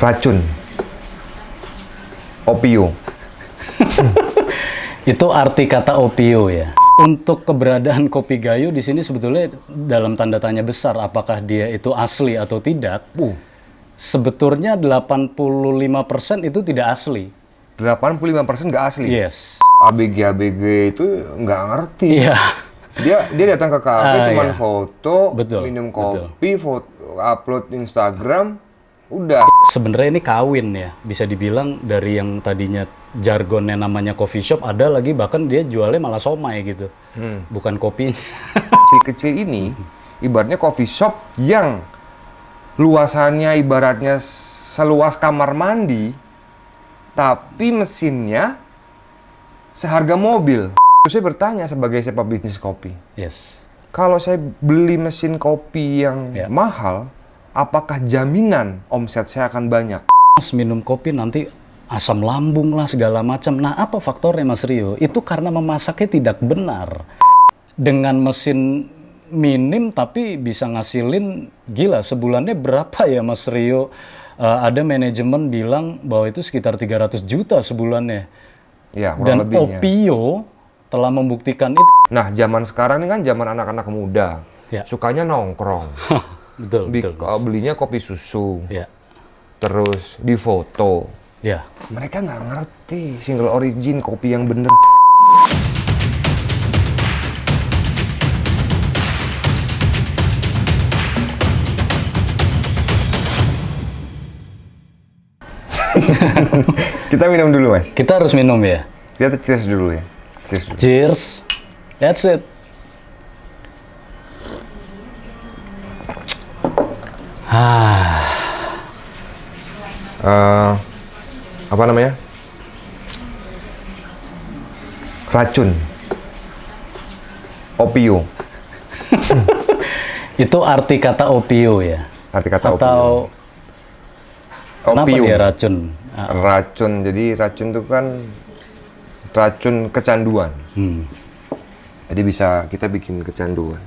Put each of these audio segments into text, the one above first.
Racun. Opio. Itu arti kata opio ya. Untuk keberadaan kopi Gayo di sini sebetulnya dalam tanda tanya besar apakah dia itu asli atau tidak. Sebetulnya 85% itu tidak asli. 85% nggak asli? Yes. ABG itu nggak ngerti. Iya. Dia datang ke kafe cuman iya. foto, Betul, minum betul. kopi, foto, upload Instagram, udah. Sebenarnya ini kawin ya, bisa dibilang dari yang tadinya jargonnya namanya coffee shop, ada lagi bahkan dia jualnya malah somai gitu, bukan kopinya. Kecil-kecil ini ibaratnya coffee shop yang luasannya ibaratnya seluas kamar mandi, tapi mesinnya seharga mobil. Saya bertanya sebagai siapa bisnis kopi, Yes. kalau saya beli mesin kopi yang Ya. mahal, apakah jaminan omset saya akan banyak? Mas minum kopi nanti asam lambung lah segala macam. Nah, apa faktornya Mas Rio? Itu karena memasaknya tidak benar. Dengan mesin minim tapi bisa ngasilin gila sebulannya berapa ya Mas Rio? Ada manajemen bilang bahwa itu sekitar 300 juta sebulannya. Ya, Dan kurang lebihnya. Opio telah membuktikan itu. Nah, zaman sekarang ini kan zaman anak-anak muda, Ya. sukanya nongkrong. Betul, betul. Mas. Belinya kopi susu, Ya. terus difoto. Ya. Mereka nggak ngerti single origin kopi yang bener. Kita minum dulu, Mas. Kita harus minum ya. Kita cheers dulu ya. Cheers dulu. Cheers. That's it. Apa namanya? Racun. Opio. Itu arti kata opio ya. Arti kata Atau kenapa opium. dia racun? Racun. Jadi racun itu kan racun kecanduan. Jadi bisa kita bikin kecanduan.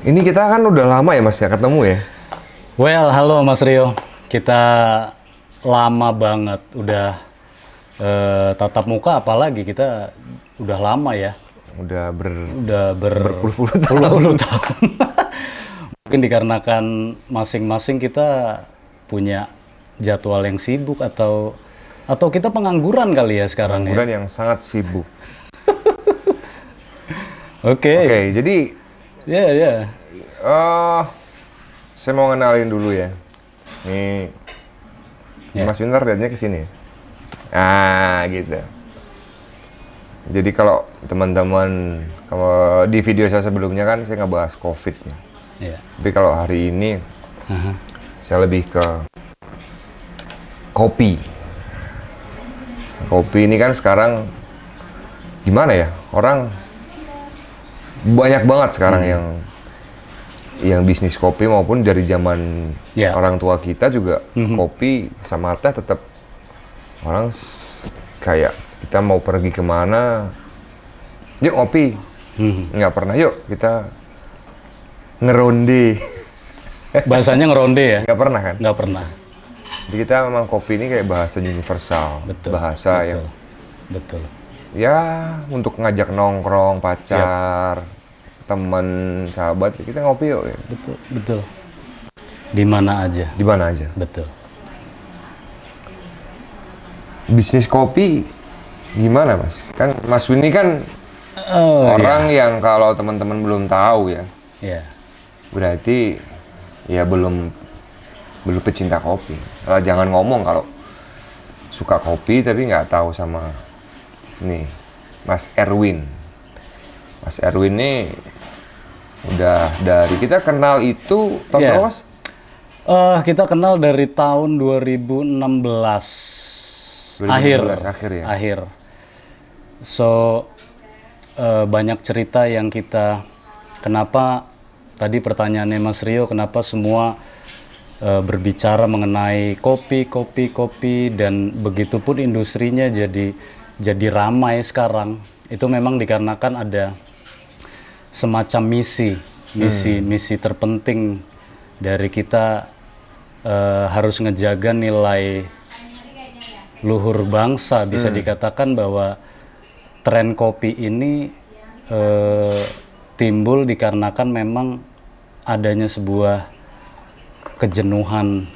Ini kita kan udah lama ya Mas ya ketemu ya. Well, halo Mas Rio. Kita lama banget udah tatap muka, apalagi kita udah lama ya. Udah Berpuluh-puluh tahun. Mungkin dikarenakan masing-masing kita punya jadwal yang sibuk atau kita pengangguran kali ya sekarang pengangguran ya. yang sangat sibuk. Oke. Jadi Ya. saya mau kenalin dulu ya. Nih, Ya. Mas Winter lihatnya ke sini. Gitu. Jadi kalau teman-teman, kalau di video saya sebelumnya kan saya ngebahas COVID ya. Ya. Tapi kalau hari ini saya lebih ke kopi. Kopi ini kan sekarang gimana ya? Orang banyak banget sekarang yang bisnis kopi, maupun dari zaman orang tua kita juga kopi sama teh tetap orang kayak kita mau pergi kemana, yuk ngopi, nggak pernah yuk kita ngeronde. Bahasanya ngeronde ya? Nggak pernah kan? Nggak pernah. Jadi kita memang kopi ini kayak bahasa universal, bahasa yang betul. Ya untuk ngajak nongkrong, pacar, teman, sahabat, kita ngopi yuk. Ya. Betul. Di mana aja. Di mana aja. Betul. Bisnis kopi gimana Mas? Kan Mas Winnie kan orang yang kalau teman-teman belum tahu ya. Iya. Berarti ya belum pecinta kopi. Jangan ngomong kalau suka kopi tapi nggak tahu sama nih Mas Erwin. Mas Erwin nih udah dari kita kenal itu tahun berapa Mas? Kita kenal dari tahun 2016 akhir ya. Akhir. So banyak cerita yang kita, kenapa tadi pertanyaannya Mas Rio, kenapa semua berbicara mengenai kopi dan begitupun industrinya jadi ramai sekarang. Itu memang dikarenakan ada semacam misi terpenting dari kita harus ngejaga nilai luhur bangsa. Bisa dikatakan bahwa tren kopi ini timbul dikarenakan memang adanya sebuah kejenuhan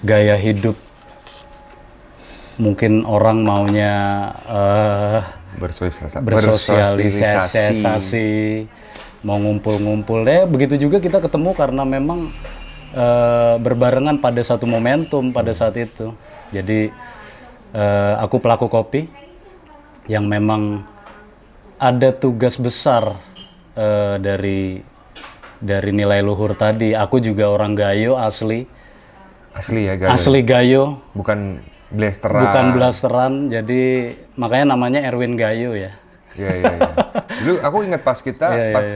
gaya hidup. Mungkin orang maunya bersosialisasi, mau ngumpul-ngumpul. Begitu juga kita ketemu karena memang berbarengan pada satu momentum pada saat itu. Jadi aku pelaku kopi yang memang ada tugas besar dari nilai luhur tadi. Aku juga orang Gayo asli. Asli ya Gayo. Asli Gayo. Bukan blasteran. Bukan blasteran. Jadi makanya namanya Erwin Gayo ya. Iya. Dulu aku ingat pas kita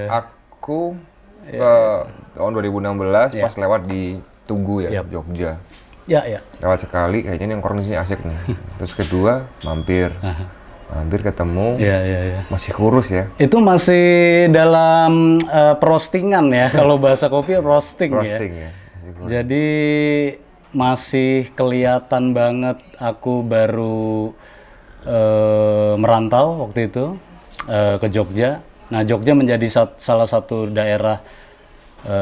aku ke tahun 2016 pas lewat di Tugu ya, Jogja. Iya. Lewat sekali kayaknya yang kondisinya asik nih. Terus kedua mampir ketemu. Iya. Masih kurus ya. Itu masih dalam roastingan ya. Kalau bahasa kopi roasting ya. Jadi masih kelihatan banget aku baru merantau waktu itu ke Jogja. Nah, Jogja menjadi salah satu daerah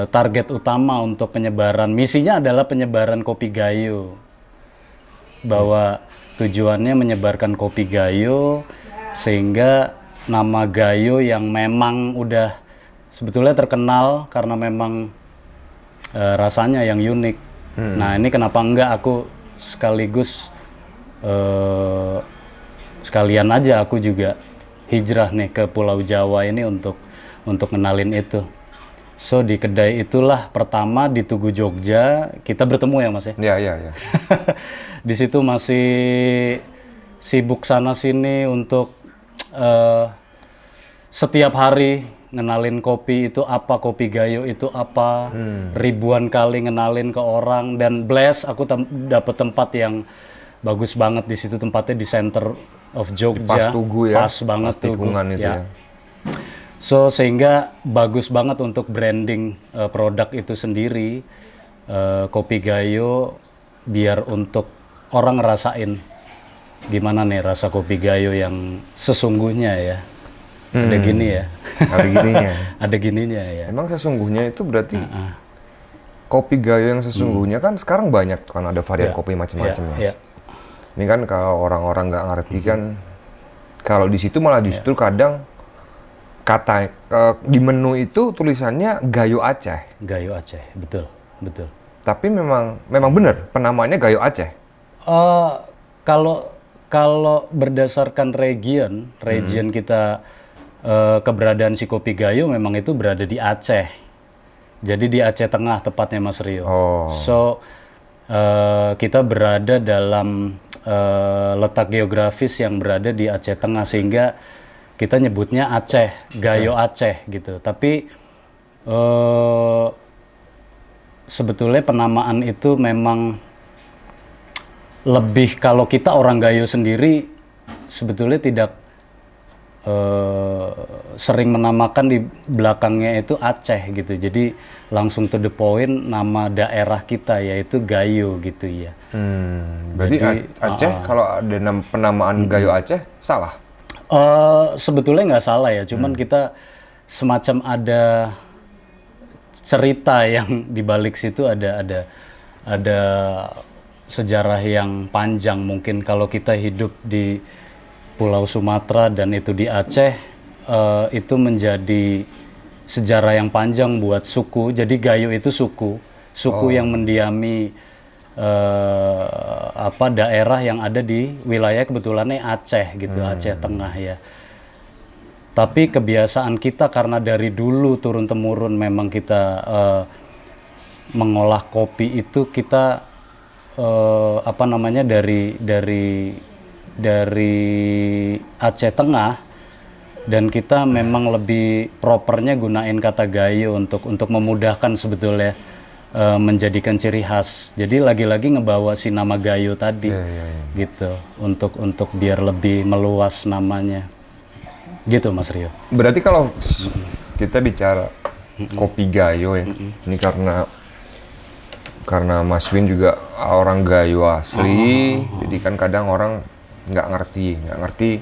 target utama untuk penyebaran. Misinya adalah penyebaran kopi Gayo. Bahwa tujuannya menyebarkan kopi Gayo sehingga nama Gayo yang memang udah sebetulnya terkenal karena memang rasanya yang unik. Nah, ini kenapa enggak aku sekaligus sekalian aja aku juga hijrah nih ke Pulau Jawa ini untuk ngenalin itu. So di kedai itulah pertama di Tugu Jogja kita bertemu ya Mas ya? Iya. Di situ masih sibuk sana sini untuk setiap hari ngenalin kopi itu apa, kopi Gayo itu apa, ribuan kali ngenalin ke orang, dan bless aku dapet tempat yang bagus banget di situ, tempatnya di center of Jogja. Pas Tugu ya. Pas banget Tugu. Itu ya. So sehingga bagus banget untuk branding produk itu sendiri, kopi Gayo, biar untuk orang ngerasain gimana nih rasa kopi Gayo yang sesungguhnya ya. Ada gini ya. Ada gininya. Ada gininya ya. Emang sesungguhnya itu berarti kopi Gayo yang sesungguhnya kan sekarang banyak kan ada varian kopi macam-macam ya. Ini kan kalau orang-orang nggak ngerti kan, kalau di situ malah justru kadang kata di menu itu tulisannya Gayo Aceh. Gayo Aceh, betul. Tapi memang benar penamaannya Gayo Aceh. Kalau berdasarkan region kita keberadaan si kopi Gayo memang itu berada di Aceh. Jadi di Aceh Tengah tepatnya Mas Rio. So kita berada dalam letak geografis yang berada di Aceh Tengah sehingga kita nyebutnya Aceh, Gayo Aceh gitu. Tapi sebetulnya penamaan itu memang lebih, kalau kita orang Gayo sendiri sebetulnya tidak sering menamakan di belakangnya itu Aceh gitu. Jadi langsung to the point nama daerah kita yaitu Gayo gitu ya. Berarti Aceh kalau ada penamaan Gayo Aceh salah? Sebetulnya nggak salah ya, cuman kita semacam ada cerita yang di balik situ, ada sejarah yang panjang. Mungkin kalau kita hidup di Pulau Sumatera dan itu di Aceh, itu menjadi sejarah yang panjang buat suku. Jadi Gayo itu suku yang mendiami daerah yang ada di wilayah kebetulannya Aceh gitu, Aceh Tengah ya. Tapi kebiasaan kita karena dari dulu turun temurun memang kita mengolah kopi itu kita dari Aceh Tengah, dan kita memang lebih propernya gunain kata Gayo untuk memudahkan sebetulnya menjadikan ciri khas. Jadi lagi-lagi ngebawa si nama Gayo tadi gitu untuk biar lebih meluas namanya. Gitu Mas Rio. Berarti kalau kita bicara kopi Gayo ya, ini karena karena Mas Win juga orang Gayo asli, jadi kan kadang orang nggak ngerti,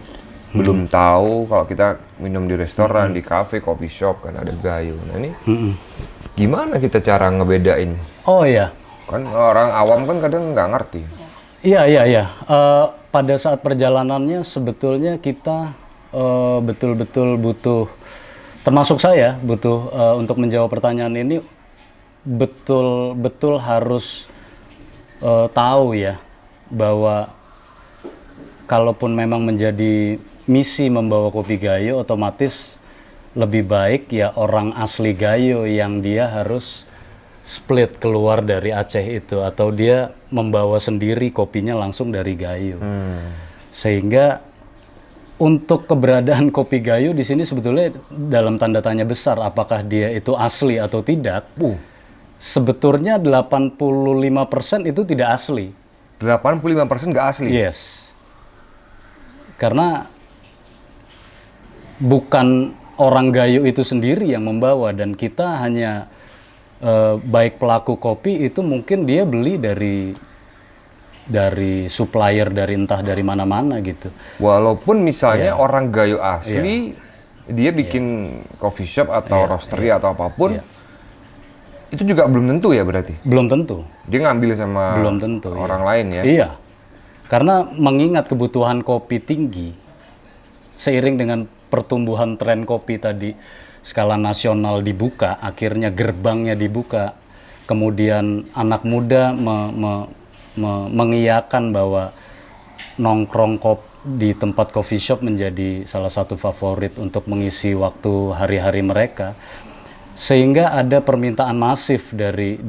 belum tahu kalau kita minum di restoran, di kafe, coffee shop kan ada Gayo. Nah ini gimana kita cara ngebedain? Oh iya. Kan orang awam kan kadang nggak ngerti. Iya. Pada saat perjalanannya sebetulnya kita betul-betul butuh, termasuk saya butuh untuk menjawab pertanyaan ini betul-betul harus tahu ya bahwa kalaupun memang menjadi misi membawa kopi Gayo, otomatis lebih baik ya orang asli Gayo yang dia harus split keluar dari Aceh itu, atau dia membawa sendiri kopinya langsung dari Gayo. Sehingga untuk keberadaan kopi Gayo di sini sebetulnya dalam tanda tanya besar, apakah dia itu asli atau tidak. Sebetulnya 85% itu tidak asli. 85% nggak asli? Yes. Karena bukan orang Gayo itu sendiri yang membawa, dan kita hanya baik pelaku kopi itu mungkin dia beli dari supplier dari entah dari mana-mana gitu. Walaupun misalnya orang Gayo asli, dia bikin coffee shop atau roastery atau apapun, itu juga belum tentu ya berarti? Belum tentu. Dia ngambil sama belum tentu, orang lain ya? Iya. Karena mengingat kebutuhan kopi tinggi, seiring dengan pertumbuhan tren kopi tadi, skala nasional dibuka, akhirnya gerbangnya dibuka, kemudian anak muda mengiyakan bahwa nongkrong di tempat coffee shop menjadi salah satu favorit untuk mengisi waktu hari-hari mereka, sehingga ada permintaan masif dari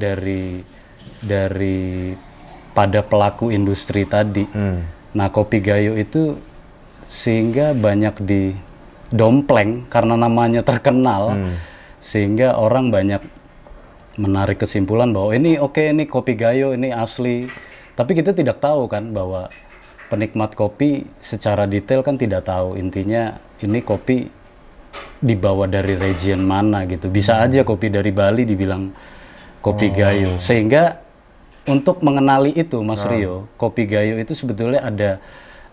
pada pelaku industri tadi. Nah, kopi Gayo itu sehingga banyak dompleng karena namanya terkenal, sehingga orang banyak menarik kesimpulan bahwa ini ini kopi Gayo, ini asli. Tapi kita tidak tahu kan bahwa penikmat kopi secara detail kan tidak tahu intinya ini kopi dibawa dari region mana gitu. Bisa aja kopi dari Bali dibilang kopi Gayo. Sehingga untuk mengenali itu Mas Rio, kopi Gayo itu sebetulnya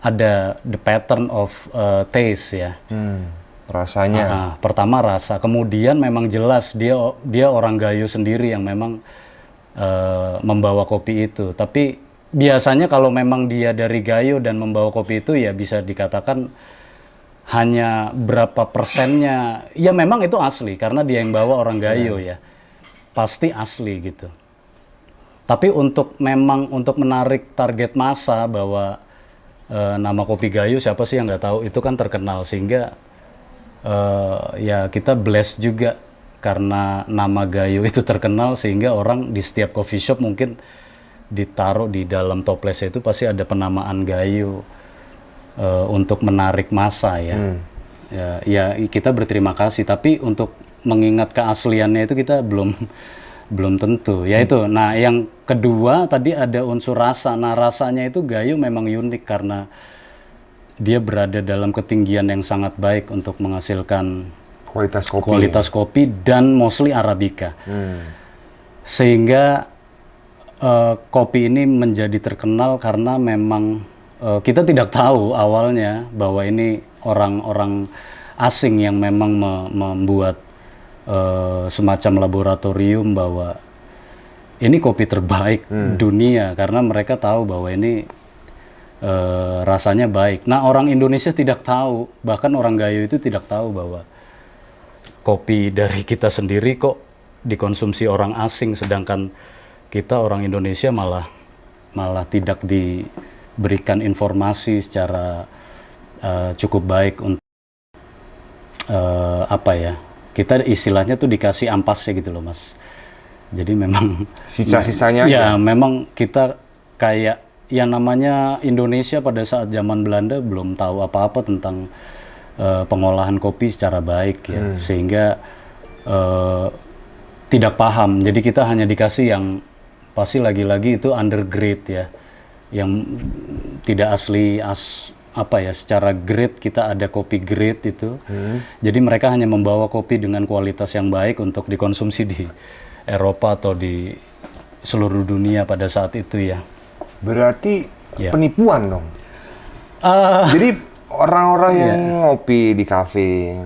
ada the pattern of taste ya. Rasanya. Pertama rasa, kemudian memang jelas dia orang Gayo sendiri yang memang membawa kopi itu. Tapi biasanya kalau memang dia dari Gayo dan membawa kopi itu ya bisa dikatakan hanya berapa persennya. Ya memang itu asli karena dia yang bawa orang Gayo ya. Pasti asli gitu. Tapi untuk menarik target massa bahwa nama kopi Gayo siapa sih yang nggak tahu, itu kan terkenal, sehingga ya kita blessed juga karena nama Gayo itu terkenal, sehingga orang di setiap coffee shop mungkin ditaruh di dalam toplesnya itu pasti ada penamaan Gayo untuk menarik massa ya. Ya kita berterima kasih, tapi untuk mengingat keasliannya itu kita belum tentu. Ya itu. Nah, yang kedua tadi ada unsur rasa. Nah, rasanya itu Gayo memang unik karena dia berada dalam ketinggian yang sangat baik untuk menghasilkan kualitas kopi dan mostly Arabica. Sehingga kopi ini menjadi terkenal karena memang kita tidak tahu awalnya bahwa ini orang-orang asing yang memang membuat semacam laboratorium bahwa ini kopi terbaik dunia, karena mereka tahu bahwa ini rasanya baik. Nah, orang Indonesia tidak tahu, bahkan orang Gayo itu tidak tahu bahwa kopi dari kita sendiri kok dikonsumsi orang asing, sedangkan kita orang Indonesia malah tidak diberikan informasi secara cukup baik untuk kita istilahnya tuh dikasih ampasnya gitu loh Mas. Jadi memang sisa-sisanya ya memang kita kayak yang namanya Indonesia pada saat zaman Belanda belum tahu apa-apa tentang pengolahan kopi secara baik ya, sehingga tidak paham. Jadi kita hanya dikasih yang pasti lagi-lagi itu undergrade ya, yang tidak asli secara grade kita ada kopi grade itu. Jadi mereka hanya membawa kopi dengan kualitas yang baik untuk dikonsumsi di Eropa atau di seluruh dunia pada saat itu ya. Berarti Ya. penipuan dong. Jadi orang-orang yang ngopi di kafe,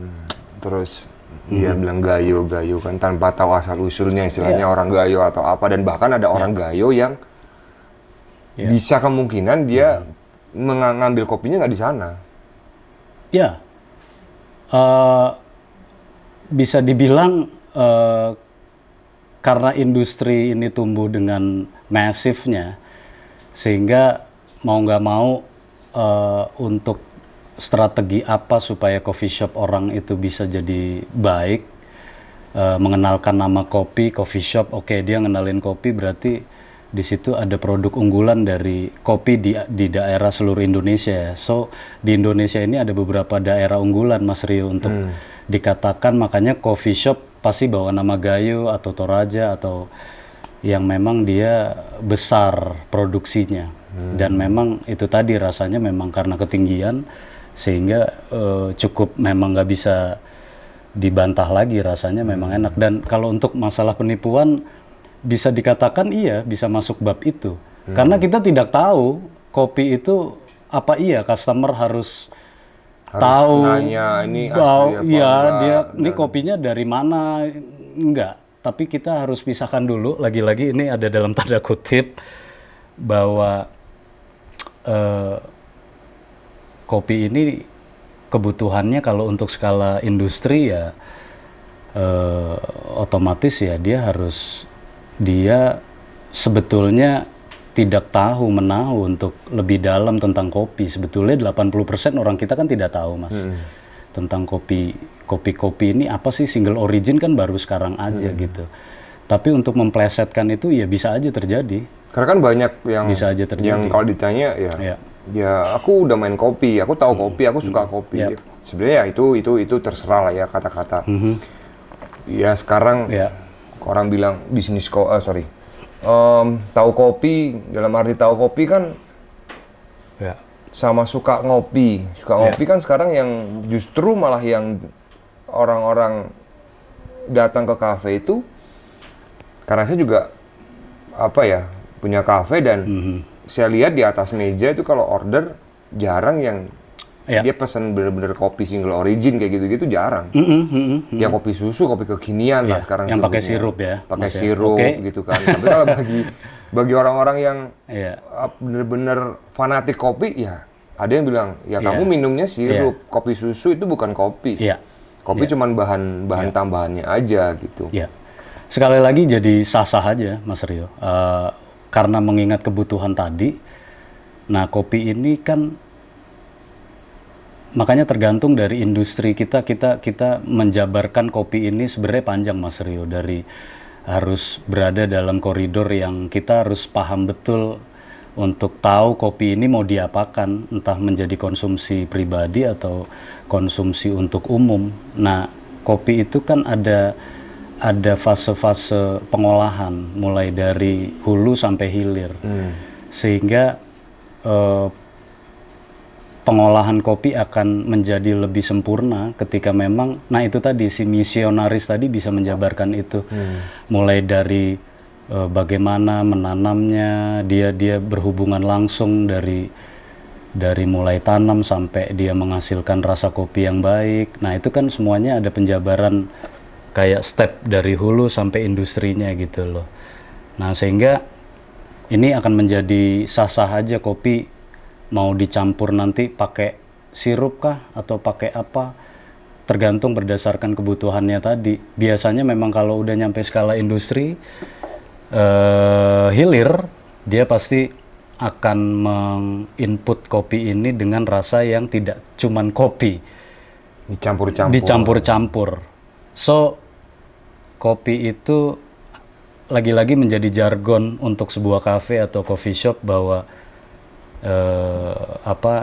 terus dia bilang gayo kan tanpa tahu asal usulnya, istilahnya orang gayo atau apa, dan bahkan ada orang gayo yang bisa kemungkinan dia mengambil kopinya nggak di sana. Ya, bisa dibilang karena industri ini tumbuh dengan masifnya, sehingga mau nggak mau untuk strategi apa supaya coffee shop orang itu bisa jadi baik, mengenalkan nama kopi, coffee shop, oke, dia ngenalin kopi, berarti di situ ada produk unggulan dari kopi di daerah seluruh Indonesia. So di Indonesia ini ada beberapa daerah unggulan, Mas Rio, untuk dikatakan, makanya coffee shop pasti bawa nama Gayo atau Toraja atau yang memang dia besar produksinya. Dan memang itu tadi rasanya memang karena ketinggian sehingga cukup memang nggak bisa dibantah lagi, rasanya memang enak. Dan kalau untuk masalah penipuan bisa dikatakan iya bisa masuk bab itu. Karena kita tidak tahu kopi itu apa, iya customer harus tahu nanya ini asli apa ya enggak, dia ini kopinya dari mana, enggak. Tapi kita harus pisahkan dulu, lagi-lagi ini ada dalam tanda kutip bahwa kopi ini kebutuhannya kalau untuk skala industri ya otomatis ya dia sebetulnya tidak tahu menahu untuk lebih dalam tentang kopi. Sebetulnya 80% orang kita kan tidak tahu, Mas, tentang kopi ini apa sih, single origin kan baru sekarang aja gitu. Tapi untuk memplesetkan itu ya bisa aja terjadi. Karena kan banyak yang Bisa aja terjadi. yang kalau ditanya ya aku udah main kopi, aku tahu kopi, aku suka kopi. Sebenarnya ya itu terserah lah ya kata-kata. Ya sekarang orang bilang tahu kopi, dalam arti tahu kopi kan sama suka ngopi. Kan sekarang yang justru malah yang orang-orang datang ke kafe itu, karena saya juga punya kafe dan saya lihat di atas meja itu kalau order jarang yang dia pesan bener-bener kopi single origin kayak gitu-gitu, jarang. Ya kopi susu, kopi kekinian lah sekarang. Yang pakai sirup ya. Pakai sirup gitu kan. Tapi kalau bagi orang-orang yang bener-bener fanatik kopi, ya ada yang bilang ya kamu minumnya sirup, kopi susu itu bukan kopi. Kopi cuman bahan tambahannya aja gitu. Sekali lagi jadi sah-sah aja, Mas Rio. Karena mengingat kebutuhan tadi, nah kopi ini kan makanya tergantung dari industri kita menjabarkan kopi ini sebenarnya panjang, Mas Rio, dari harus berada dalam koridor yang kita harus paham betul untuk tahu kopi ini mau diapakan, entah menjadi konsumsi pribadi atau konsumsi untuk umum. Nah, kopi itu kan ada fase-fase pengolahan mulai dari hulu sampai hilir, sehingga pengolahan kopi akan menjadi lebih sempurna ketika memang, nah itu tadi si misionaris tadi bisa menjabarkan itu, mulai dari bagaimana menanamnya, dia berhubungan langsung dari mulai tanam sampai dia menghasilkan rasa kopi yang baik. Nah itu kan semuanya ada penjabaran kayak step dari hulu sampai industrinya gitu loh. Nah sehingga ini akan menjadi sah-sah aja kopi mau dicampur nanti pakai sirup kah atau pakai apa, tergantung berdasarkan kebutuhannya tadi. Biasanya memang kalau udah nyampe skala industri hilir, dia pasti akan menginput kopi ini dengan rasa yang tidak cuman kopi, dicampur-campur. So kopi itu lagi-lagi menjadi jargon untuk sebuah kafe atau coffee shop bahwa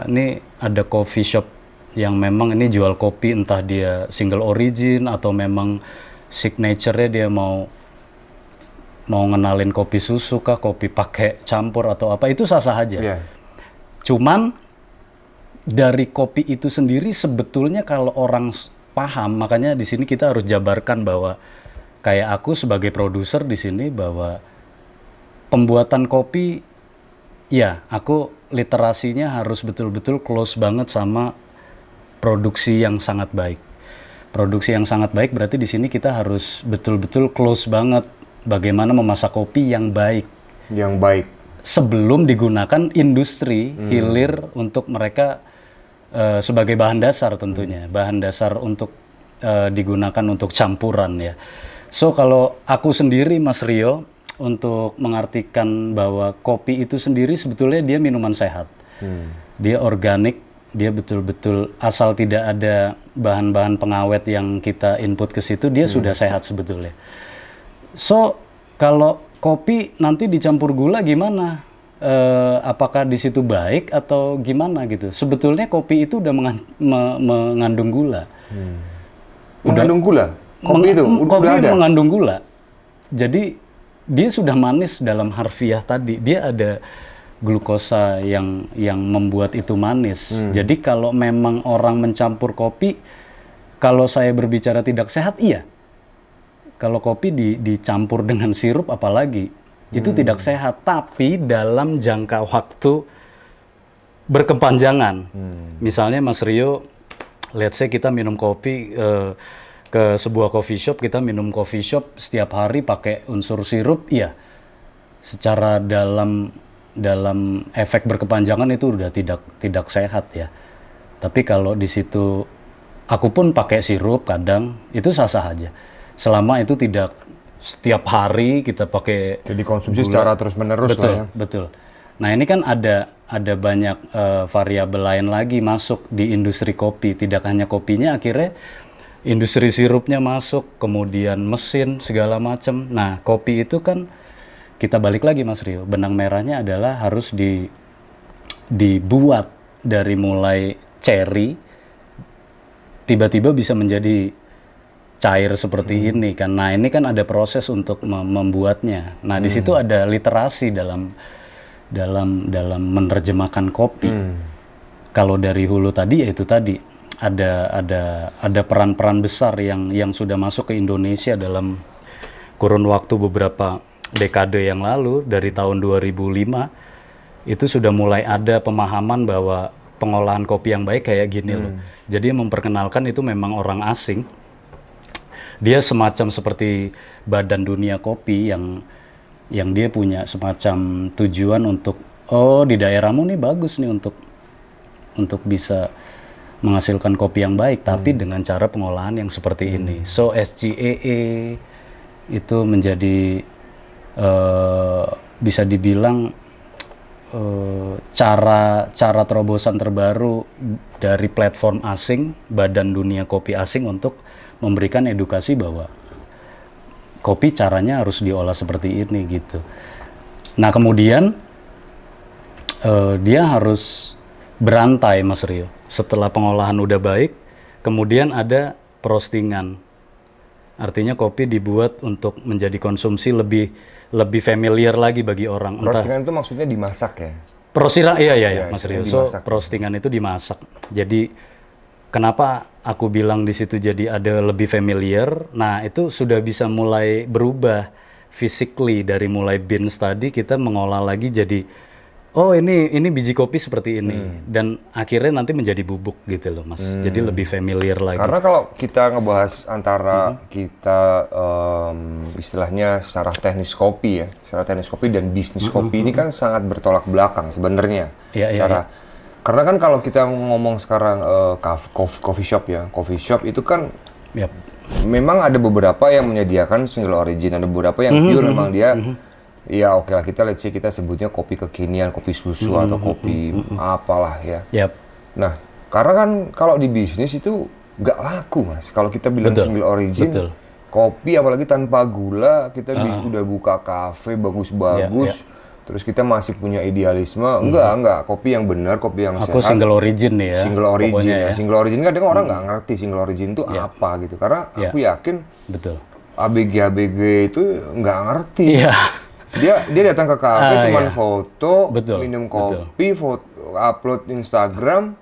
ini ada coffee shop yang memang ini jual kopi, entah dia single origin atau memang signature-nya dia mau ngenalin kopi susu kah, kopi pakai campur atau apa, itu sah-sah aja. Cuman dari kopi itu sendiri sebetulnya kalau orang paham, makanya di sini kita harus jabarkan bahwa kayak aku sebagai produser di sini bahwa pembuatan kopi, ya aku literasinya harus betul-betul close banget sama produksi yang sangat baik. Produksi yang sangat baik berarti di sini kita harus betul-betul close banget bagaimana memasak kopi yang baik. Yang baik. Sebelum digunakan industri hilir untuk mereka sebagai bahan dasar tentunya. Bahan dasar untuk digunakan untuk campuran ya. So kalau aku sendiri Mas Rio, untuk mengartikan bahwa kopi itu sendiri sebetulnya dia minuman sehat. Dia organik, dia betul-betul asal tidak ada bahan-bahan pengawet yang kita input ke situ, dia sudah sehat sebetulnya. So kalau kopi nanti dicampur gula gimana? Apakah di situ baik atau gimana gitu? Sebetulnya kopi itu udah mengandung gula. Mengandung gula? Kopi itu udah ada? Mengandung gula. Jadi dia sudah manis dalam harfiah tadi. Dia ada glukosa yang membuat itu manis. Jadi kalau memang orang mencampur kopi, kalau saya berbicara tidak sehat, iya. Kalau kopi dicampur dengan sirup apalagi, itu tidak sehat. Tapi dalam jangka waktu berkepanjangan. Misalnya Mas Rio, let's say kita minum kopi ke sebuah coffee shop, kita minum coffee shop setiap hari pakai unsur sirup, iya. Secara dalam efek berkepanjangan itu udah tidak sehat ya. Tapi kalau di situ aku pun pakai sirup kadang, itu sah-sah aja. Selama itu tidak setiap hari kita pakai. Jadi konsumsi secara terus-menerus betul, lah ya. Betul. Nah ini kan ada banyak variabel lain lagi masuk di industri kopi. Tidak hanya kopinya, akhirnya industri sirupnya masuk, kemudian mesin segala macam. Nah, kopi itu kan kita balik lagi Mas Rio, benang merahnya adalah harus dibuat dari mulai cherry, tiba-tiba bisa menjadi cair seperti ini kan. Nah, ini kan ada proses untuk membuatnya. Nah, di situ ada literasi dalam menerjemahkan kopi. Kalau dari hulu tadi ya itu tadi. Ada peran-peran besar yang sudah masuk ke Indonesia dalam kurun waktu beberapa dekade yang lalu. Dari tahun 2005 itu sudah mulai ada pemahaman bahwa pengolahan kopi yang baik kayak gini loh. Jadi memperkenalkan itu memang orang asing. Dia semacam seperti Badan Dunia Kopi yang dia punya semacam tujuan untuk di daerahmu nih bagus nih untuk bisa menghasilkan kopi yang baik, tapi dengan cara pengolahan yang seperti ini. So SGEE itu menjadi bisa dibilang cara terobosan terbaru dari platform asing, Badan Dunia Kopi asing untuk memberikan edukasi bahwa kopi caranya harus diolah seperti ini gitu. Nah kemudian dia harus berantai Mas Rio. Setelah pengolahan udah baik, kemudian ada roastingan. Artinya kopi dibuat untuk menjadi konsumsi lebih familiar lagi bagi orang. Roastingan itu maksudnya dimasak ya? Iya Mas Rio. So roastingan itu dimasak. Jadi kenapa aku bilang di situ jadi ada lebih familiar? Nah itu sudah bisa mulai berubah physically dari mulai beans tadi kita mengolah lagi jadi ini biji kopi seperti ini dan akhirnya nanti menjadi bubuk gitu loh Mas. Jadi lebih familiar lagi. Karena kalau kita ngebahas antara kita istilahnya secara teknis kopi dan bisnis kopi ini kan sangat bertolak belakang sebenarnya. Karena kan kalau kita ngomong sekarang coffee shop itu kan memang ada beberapa yang menyediakan single origin, ada beberapa yang pure memang dia ya oke lah kita let's say kita sebutnya kopi kekinian, kopi susu atau kopi apalah ya. Nah, karena kan kalau di bisnis itu nggak laku Mas. Kalau kita bilang single origin, kopi apalagi tanpa gula, kita udah buka kafe bagus-bagus, terus kita masih punya idealisme, enggak, kopi yang benar, kopi yang sehat. Aku single origin nih ya. Single origin ya. Single origin kadang orang nggak ngerti single origin itu apa gitu. Karena aku yakin ABG itu nggak ngerti. Dia datang ke kafe cuman foto, minum kopi, foto, upload Instagram,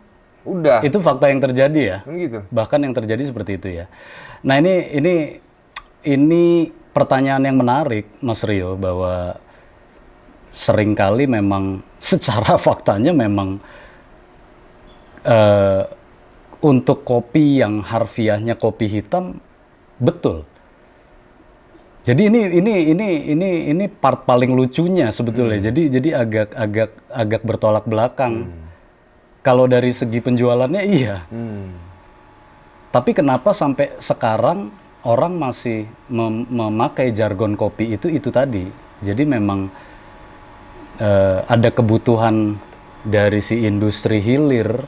udah. Itu fakta yang terjadi ya. Gitu. Bahkan yang terjadi seperti itu ya. Nah ini pertanyaan yang menarik Mas Rio, bahwa seringkali memang secara faktanya memang untuk kopi yang harfiahnya kopi hitam betul. Jadi ini part paling lucunya sebetulnya. Jadi agak bertolak belakang. Kalau dari segi penjualannya iya. Tapi kenapa sampai sekarang orang masih memakai jargon kopi itu tadi. Jadi memang ada kebutuhan dari si industri hilir.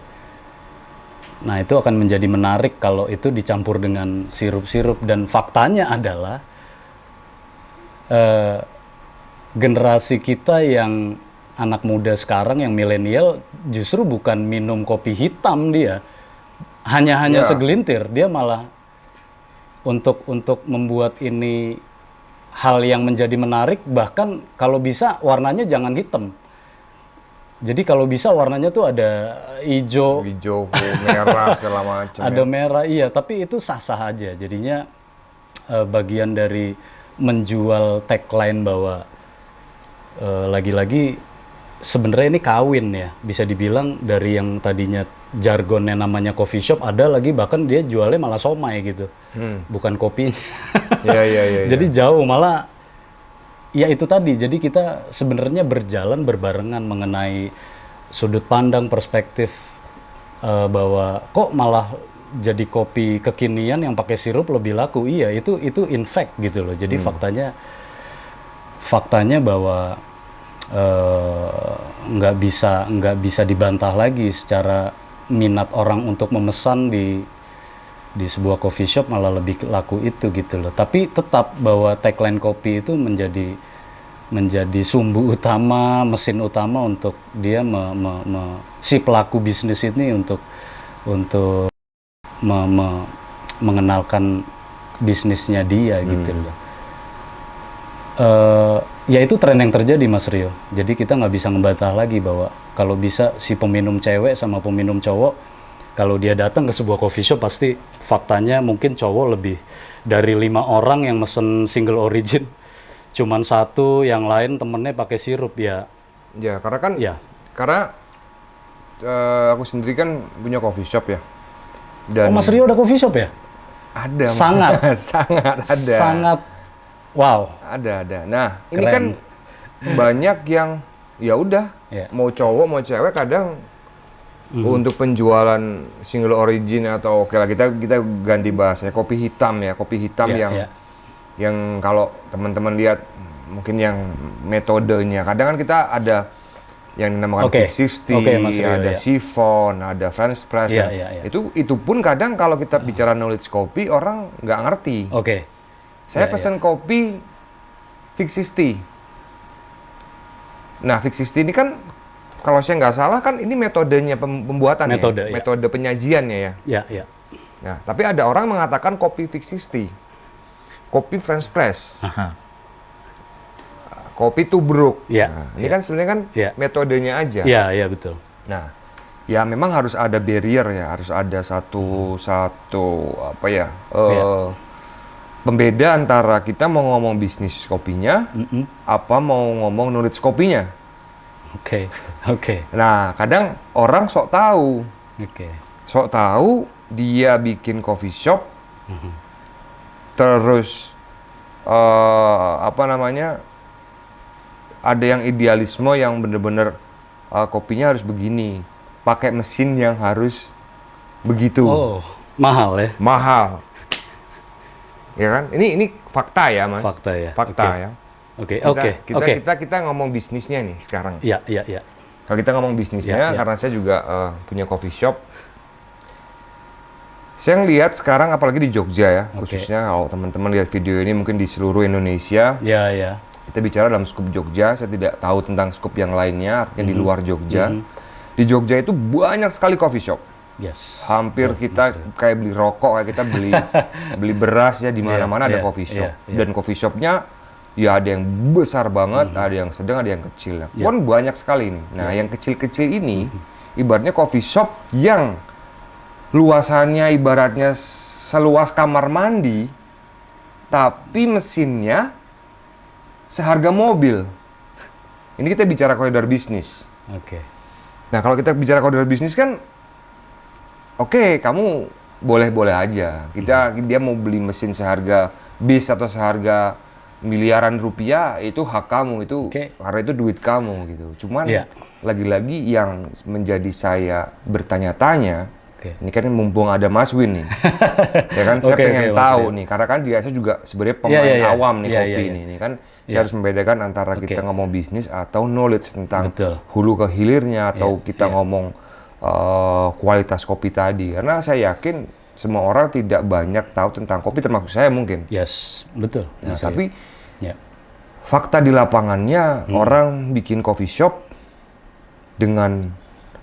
Nah, itu akan menjadi menarik kalau itu dicampur dengan sirup-sirup, dan faktanya adalah generasi kita yang anak muda sekarang yang milenial justru bukan minum kopi hitam dia. Hanya segelintir, dia malah untuk membuat ini hal yang menjadi menarik, bahkan kalau bisa warnanya jangan hitam. Jadi kalau bisa warnanya tuh ada hijau, merah segala macam. ada merah, iya, tapi itu sah-sah aja. Jadinya bagian dari menjual tagline bahwa lagi-lagi sebenarnya ini kawin ya, bisa dibilang dari yang tadinya jargonnya namanya coffee shop, ada lagi bahkan dia jualnya malah somai gitu, bukan kopinya. Ya. Jadi jauh malah. Ya itu tadi, jadi kita sebenarnya berjalan berbarengan mengenai sudut pandang perspektif bahwa kok malah jadi kopi kekinian yang pakai sirup lebih laku. Iya, itu in fact gitu loh. Jadi faktanya bahwa nggak bisa dibantah lagi secara minat orang untuk memesan di sebuah coffee shop malah lebih laku itu gitu loh. Tapi tetap bahwa tagline kopi itu menjadi sumbu utama, mesin utama untuk dia si pelaku bisnis ini untuk mengenalkan bisnisnya dia gitu loh. Ya itu tren yang terjadi Mas Rio. Jadi kita nggak bisa ngebantah lagi bahwa kalau bisa si peminum cewek sama peminum cowok, kalau dia datang ke sebuah coffee shop pasti faktanya mungkin cowok lebih dari 5 orang yang mesen single origin, cuman 1 yang lain temennya pakai sirup ya. Ya karena kan, karena aku sendiri kan punya coffee shop ya. Dan Mas Rio ada coffee shop ya? Ada. Sangat ada. Sangat. Wow. Ada. Nah Keren. ini kan banyak yang ya udah mau cowok mau cewek kadang. Untuk penjualan single origin atau oke lah kita ganti bahasanya kopi hitam ya, kopi hitam yang kalau teman-teman lihat mungkin yang metodenya kadang kan kita ada yang dinamakan P60, ada siphon, ada French press, itu pun kadang kalau kita bicara knowledge kopi orang nggak ngerti. Saya pesan kopi P60. Nah P60 ini kan kalau saya nggak salah kan ini metodenya pembuatan metode penyajiannya ya. Nah, tapi ada orang mengatakan kopi P60, kopi French press, kopi tubruk. Ini kan sebenarnya kan metodenya aja. Iya betul. Nah, ya memang harus ada barrier ya, harus ada satu pembeda antara kita mau ngomong bisnis kopinya, apa mau ngomong knowledge kopinya. Oke. Nah, kadang orang sok tahu. Sok tahu dia bikin coffee shop. Terus ada yang idealisme yang bener-bener kopinya harus begini. Pakai mesin yang harus begitu. Oh, mahal ya? Mahal. Ya kan? Ini fakta ya, Mas. Fakta ya. Kita ngomong bisnisnya nih sekarang. Iya. Kalau kita ngomong bisnisnya, karena saya juga punya coffee shop. Saya ngelihat sekarang apalagi di Jogja ya, khususnya kalau teman-teman lihat video ini mungkin di seluruh Indonesia. Iya. Kita bicara dalam skup Jogja, saya tidak tahu tentang skup yang lainnya, artinya di luar Jogja. Di Jogja itu banyak sekali coffee shop. Hampir kita kayak beli rokok, kayak kita beli beras ya, di mana-mana ada coffee shop. Dan coffee shopnya ya ada yang besar banget, ada yang sedang, ada yang kecil. Pun banyak sekali nih. Nah, yang kecil-kecil ini ibaratnya coffee shop yang luasannya ibaratnya seluas kamar mandi, tapi mesinnya seharga mobil. Ini kita bicara koridor bisnis. Oke. Nah, kalau kita bicara koridor bisnis kan, oke, kamu boleh-boleh aja. Dia mau beli mesin seharga bis atau seharga miliaran rupiah, itu hak kamu, itu karena itu duit kamu gitu. Cuman lagi-lagi yang menjadi saya bertanya-tanya, ini kan mumpung ada Mas Win nih, ya kan saya pengen tahu nih, karena kan saya juga sebenarnya pemain awam nih kopi ini kan, saya harus membedakan antara kita ngomong bisnis atau knowledge tentang hulu ke hilirnya atau kita ngomong kualitas kopi tadi, karena saya yakin semua orang tidak banyak tahu tentang kopi, termasuk saya mungkin. Yes, betul. Nah, tapi fakta di lapangannya orang bikin coffee shop dengan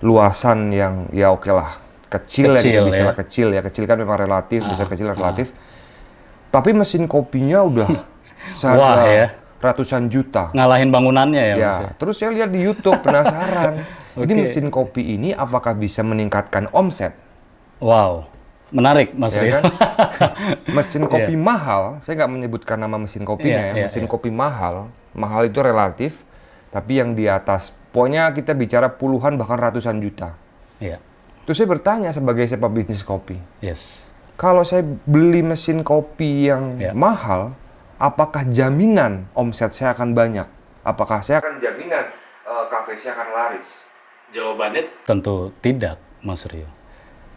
luasan yang ya oke lah, kecil ya, kecil kan memang relatif, besar kecil relatif. Tapi mesin kopinya udah seharga ratusan juta. Ngalahin bangunannya ya. Terus saya lihat di YouTube penasaran. Jadi mesin kopi ini apakah bisa meningkatkan omset? Wow, menarik Mas Rio. Kan? Mesin kopi mahal, saya nggak menyebutkan nama mesin kopinya mesin kopi mahal itu relatif, tapi yang di atas, pokoknya kita bicara puluhan bahkan ratusan juta. Terus saya bertanya sebagai siapa bisnis kopi, kalau saya beli mesin kopi yang mahal, apakah jaminan omset saya akan banyak? Apakah saya akan jaminan kafe saya akan laris? Jawabannya tentu tidak, Mas Rio.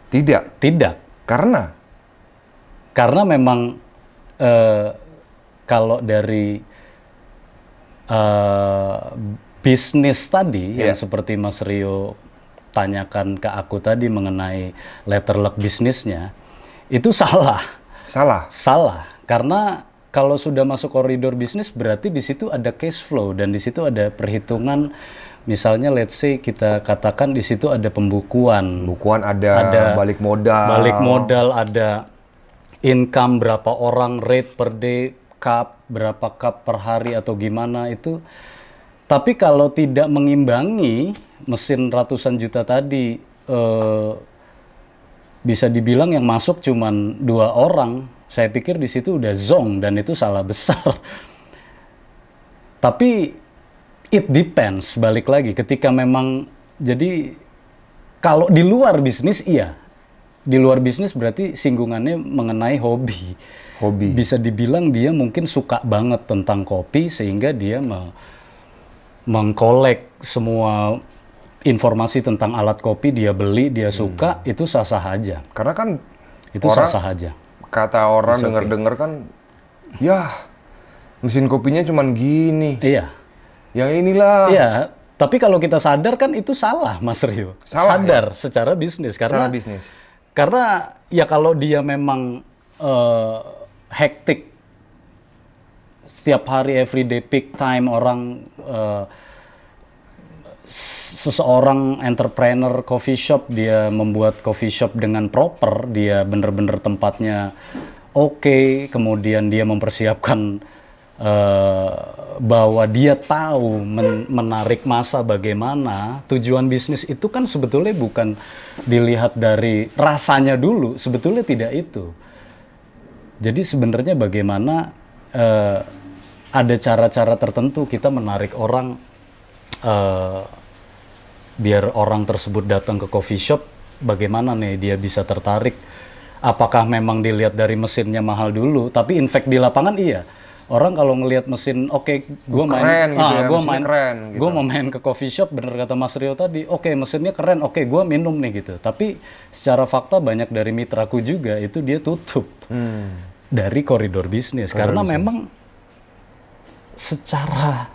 Tidak. Karena memang kalau dari bisnis tadi yang seperti Mas Rio tanyakan ke aku tadi mengenai letter luck bisnisnya, itu salah. Karena kalau sudah masuk koridor bisnis berarti di situ ada cash flow dan di situ ada perhitungan. Misalnya let's say kita katakan di situ ada pembukuan. Ada balik modal, ada income berapa orang, rate per day, berapa cup per hari atau gimana itu. Tapi kalau tidak mengimbangi mesin ratusan juta tadi, bisa dibilang yang masuk cuman 2 orang. Saya pikir di situ udah zonk dan itu salah besar. Tapi it depends, balik lagi ketika memang, jadi kalau di luar bisnis di luar bisnis berarti singgungannya mengenai hobi. Bisa dibilang dia mungkin suka banget tentang kopi sehingga dia mengkolek semua informasi tentang alat kopi, dia beli, dia suka, itu sah-sah aja. Karena kan itu sah-sah aja. Kata orang denger-denger kan, ya mesin kopinya cuman gini. Yang inilah. Tapi kalau kita sadar kan itu salah, Mas Rio. Sadar secara bisnis. Karena ya kalau dia memang hektik setiap hari, everyday peak time, orang seseorang entrepreneur coffee shop, dia membuat coffee shop dengan proper, dia bener-bener tempatnya oke, kemudian dia mempersiapkan bahwa dia tahu menarik massa bagaimana. Tujuan bisnis itu kan sebetulnya bukan dilihat dari rasanya dulu, sebetulnya tidak itu. Jadi sebenarnya bagaimana ada cara-cara tertentu kita menarik orang, biar orang tersebut datang ke coffee shop, bagaimana nih dia bisa tertarik. Apakah memang dilihat dari mesinnya mahal dulu, tapi in fact di lapangan orang kalau ngelihat mesin, gue mau main ke coffee shop, bener kata Mas Rio tadi, mesinnya keren, gue minum nih gitu. Tapi secara fakta banyak dari mitraku juga itu dia tutup dari koridor bisnis. Karena memang secara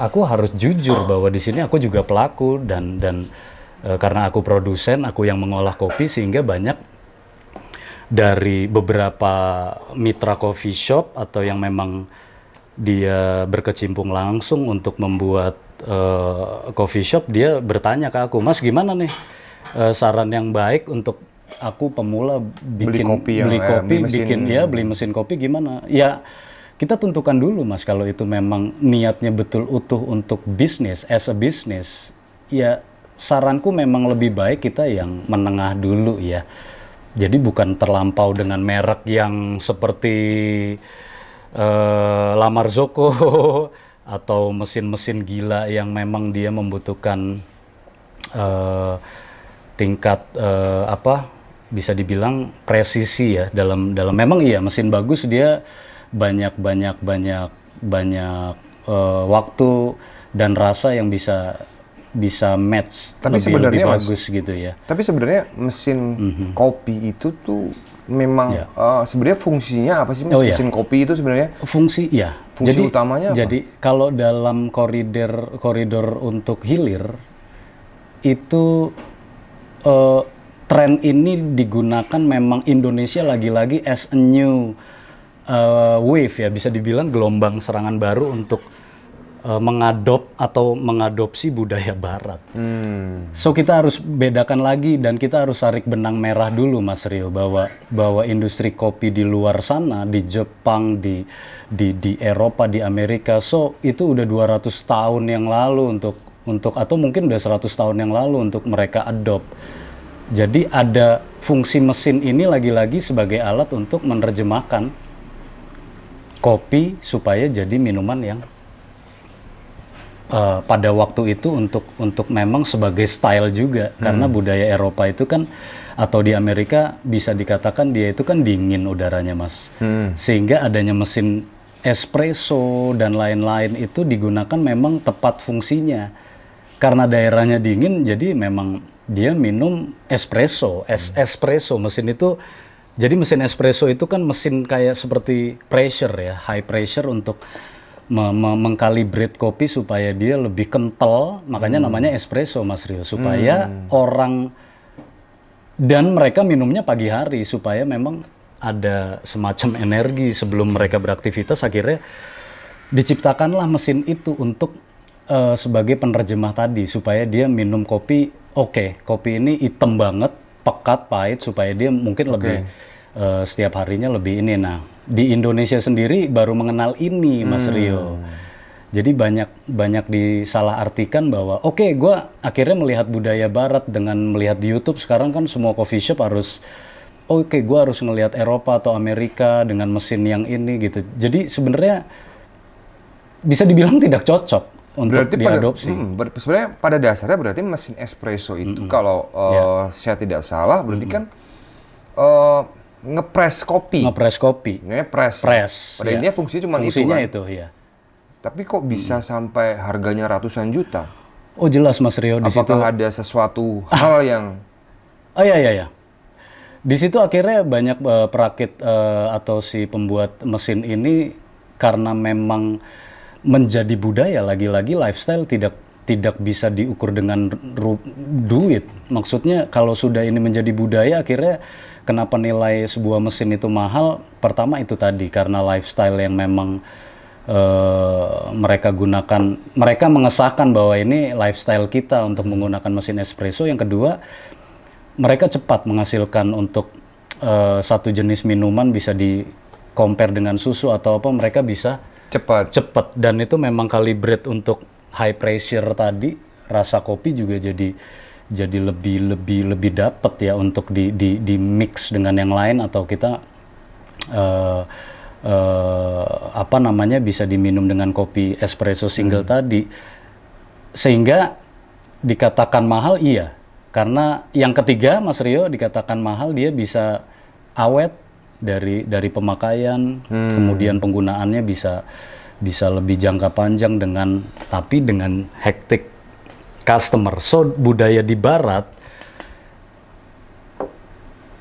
aku harus jujur bahwa di sini aku juga pelaku dan karena aku produsen, aku yang mengolah kopi, sehingga banyak dari beberapa mitra coffee shop atau yang memang dia berkecimpung langsung untuk membuat coffee shop, dia bertanya ke aku, Mas gimana nih saran yang baik untuk aku pemula beli mesin kopi gimana? Ya kita tentukan dulu Mas, kalau itu memang niatnya betul utuh untuk bisnis, as a business, ya saranku memang lebih baik kita yang menengah dulu ya. Jadi bukan terlampau dengan merek yang seperti La Marzocco atau mesin-mesin gila yang memang dia membutuhkan tingkat bisa dibilang presisi ya dalam memang iya mesin bagus dia banyak waktu dan rasa yang bisa match lebih bagus gitu ya. Tapi sebenarnya mesin kopi itu tuh memang sebenarnya fungsinya apa sih mesin kopi itu sebenarnya? Fungsi utamanya apa? Jadi kalau dalam koridor untuk hilir itu tren ini digunakan memang Indonesia lagi-lagi as a new wave ya, bisa dibilang gelombang serangan baru untuk mengadopsi budaya barat. So kita harus bedakan lagi dan kita harus tarik benang merah dulu Mas Rio bahwa industri kopi di luar sana, di Jepang, di Eropa, di Amerika, so itu udah 200 tahun yang lalu untuk atau mungkin udah 100 tahun yang lalu untuk mereka adopt. Jadi ada fungsi mesin ini lagi-lagi sebagai alat untuk menerjemahkan kopi supaya jadi minuman yang pada waktu itu untuk memang sebagai style juga, karena budaya Eropa itu kan atau di Amerika bisa dikatakan dia itu kan dingin udaranya Mas, sehingga adanya mesin espresso dan lain-lain itu digunakan memang tepat fungsinya karena daerahnya dingin, jadi memang dia minum espresso mesin itu. Jadi mesin espresso itu kan mesin kayak seperti pressure ya, high pressure untuk mengkalibrate kopi supaya dia lebih kental, makanya namanya espresso Mas Rio, supaya orang dan mereka minumnya pagi hari supaya memang ada semacam energi sebelum mereka beraktivitas. Akhirnya diciptakanlah mesin itu untuk sebagai penerjemah tadi supaya dia minum kopi, kopi ini hitam banget, pekat, pahit, supaya dia mungkin lebih setiap harinya lebih ini. Nah, di Indonesia sendiri baru mengenal ini Mas Rio. Jadi banyak disalahartikan bahwa gue akhirnya melihat budaya barat dengan melihat di YouTube sekarang kan semua coffee shop harus gue harus ngelihat Eropa atau Amerika dengan mesin yang ini gitu. Jadi sebenarnya bisa dibilang tidak cocok untuk diadopsi. Sebenarnya pada dasarnya berarti mesin espresso itu kalau saya tidak salah berarti kan ngepres kopi. Pada intinya fungsinya itu kan. Ya. Tapi kok bisa sampai harganya ratusan juta? Oh jelas Mas Rio di situ. Apakah ada sesuatu hal yang? Iya. Di situ akhirnya banyak perakit atau si pembuat mesin ini karena memang menjadi budaya, lagi-lagi lifestyle tidak bisa diukur dengan duit. Maksudnya kalau sudah ini menjadi budaya, akhirnya kenapa nilai sebuah mesin itu mahal? Pertama itu tadi karena lifestyle yang memang mereka gunakan, mereka mengesahkan bahwa ini lifestyle kita untuk menggunakan mesin espresso. Yang kedua, mereka cepat menghasilkan untuk satu jenis minuman bisa di compare dengan susu atau apa, mereka bisa cepat dan itu memang kalibrate untuk high pressure tadi. Rasa kopi juga jadi lebih dapat ya untuk di mix dengan yang lain atau kita bisa diminum dengan kopi espresso single tadi, sehingga dikatakan mahal. Iya, karena yang ketiga Mas Rio, dikatakan mahal dia bisa awet dari pemakaian, kemudian penggunaannya bisa lebih jangka panjang dengan hektik customer. So budaya di barat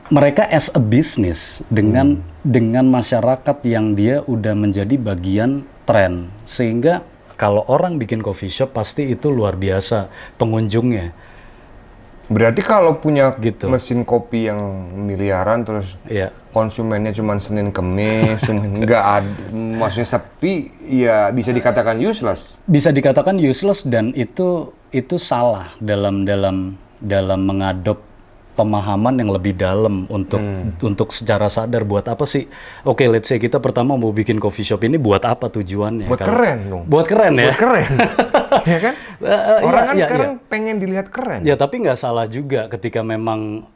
mereka as a business dengan masyarakat yang dia udah menjadi bagian tren, sehingga kalau orang bikin coffee shop pasti itu luar biasa pengunjungnya. Berarti kalau punya mesin kopi yang miliaran terus konsumennya cuma Senin Kemis, nggak ada, maksudnya sepi, ya bisa dikatakan useless. Bisa dikatakan useless dan itu salah dalam mengadop pemahaman yang lebih dalam untuk secara sadar buat apa sih? Let's say kita pertama mau bikin coffee shop ini buat apa tujuannya? Buat keren dong. Buat keren ya? Buat keren. Ya kan? Orang sekarang pengen dilihat keren. Ya tapi nggak salah juga ketika memang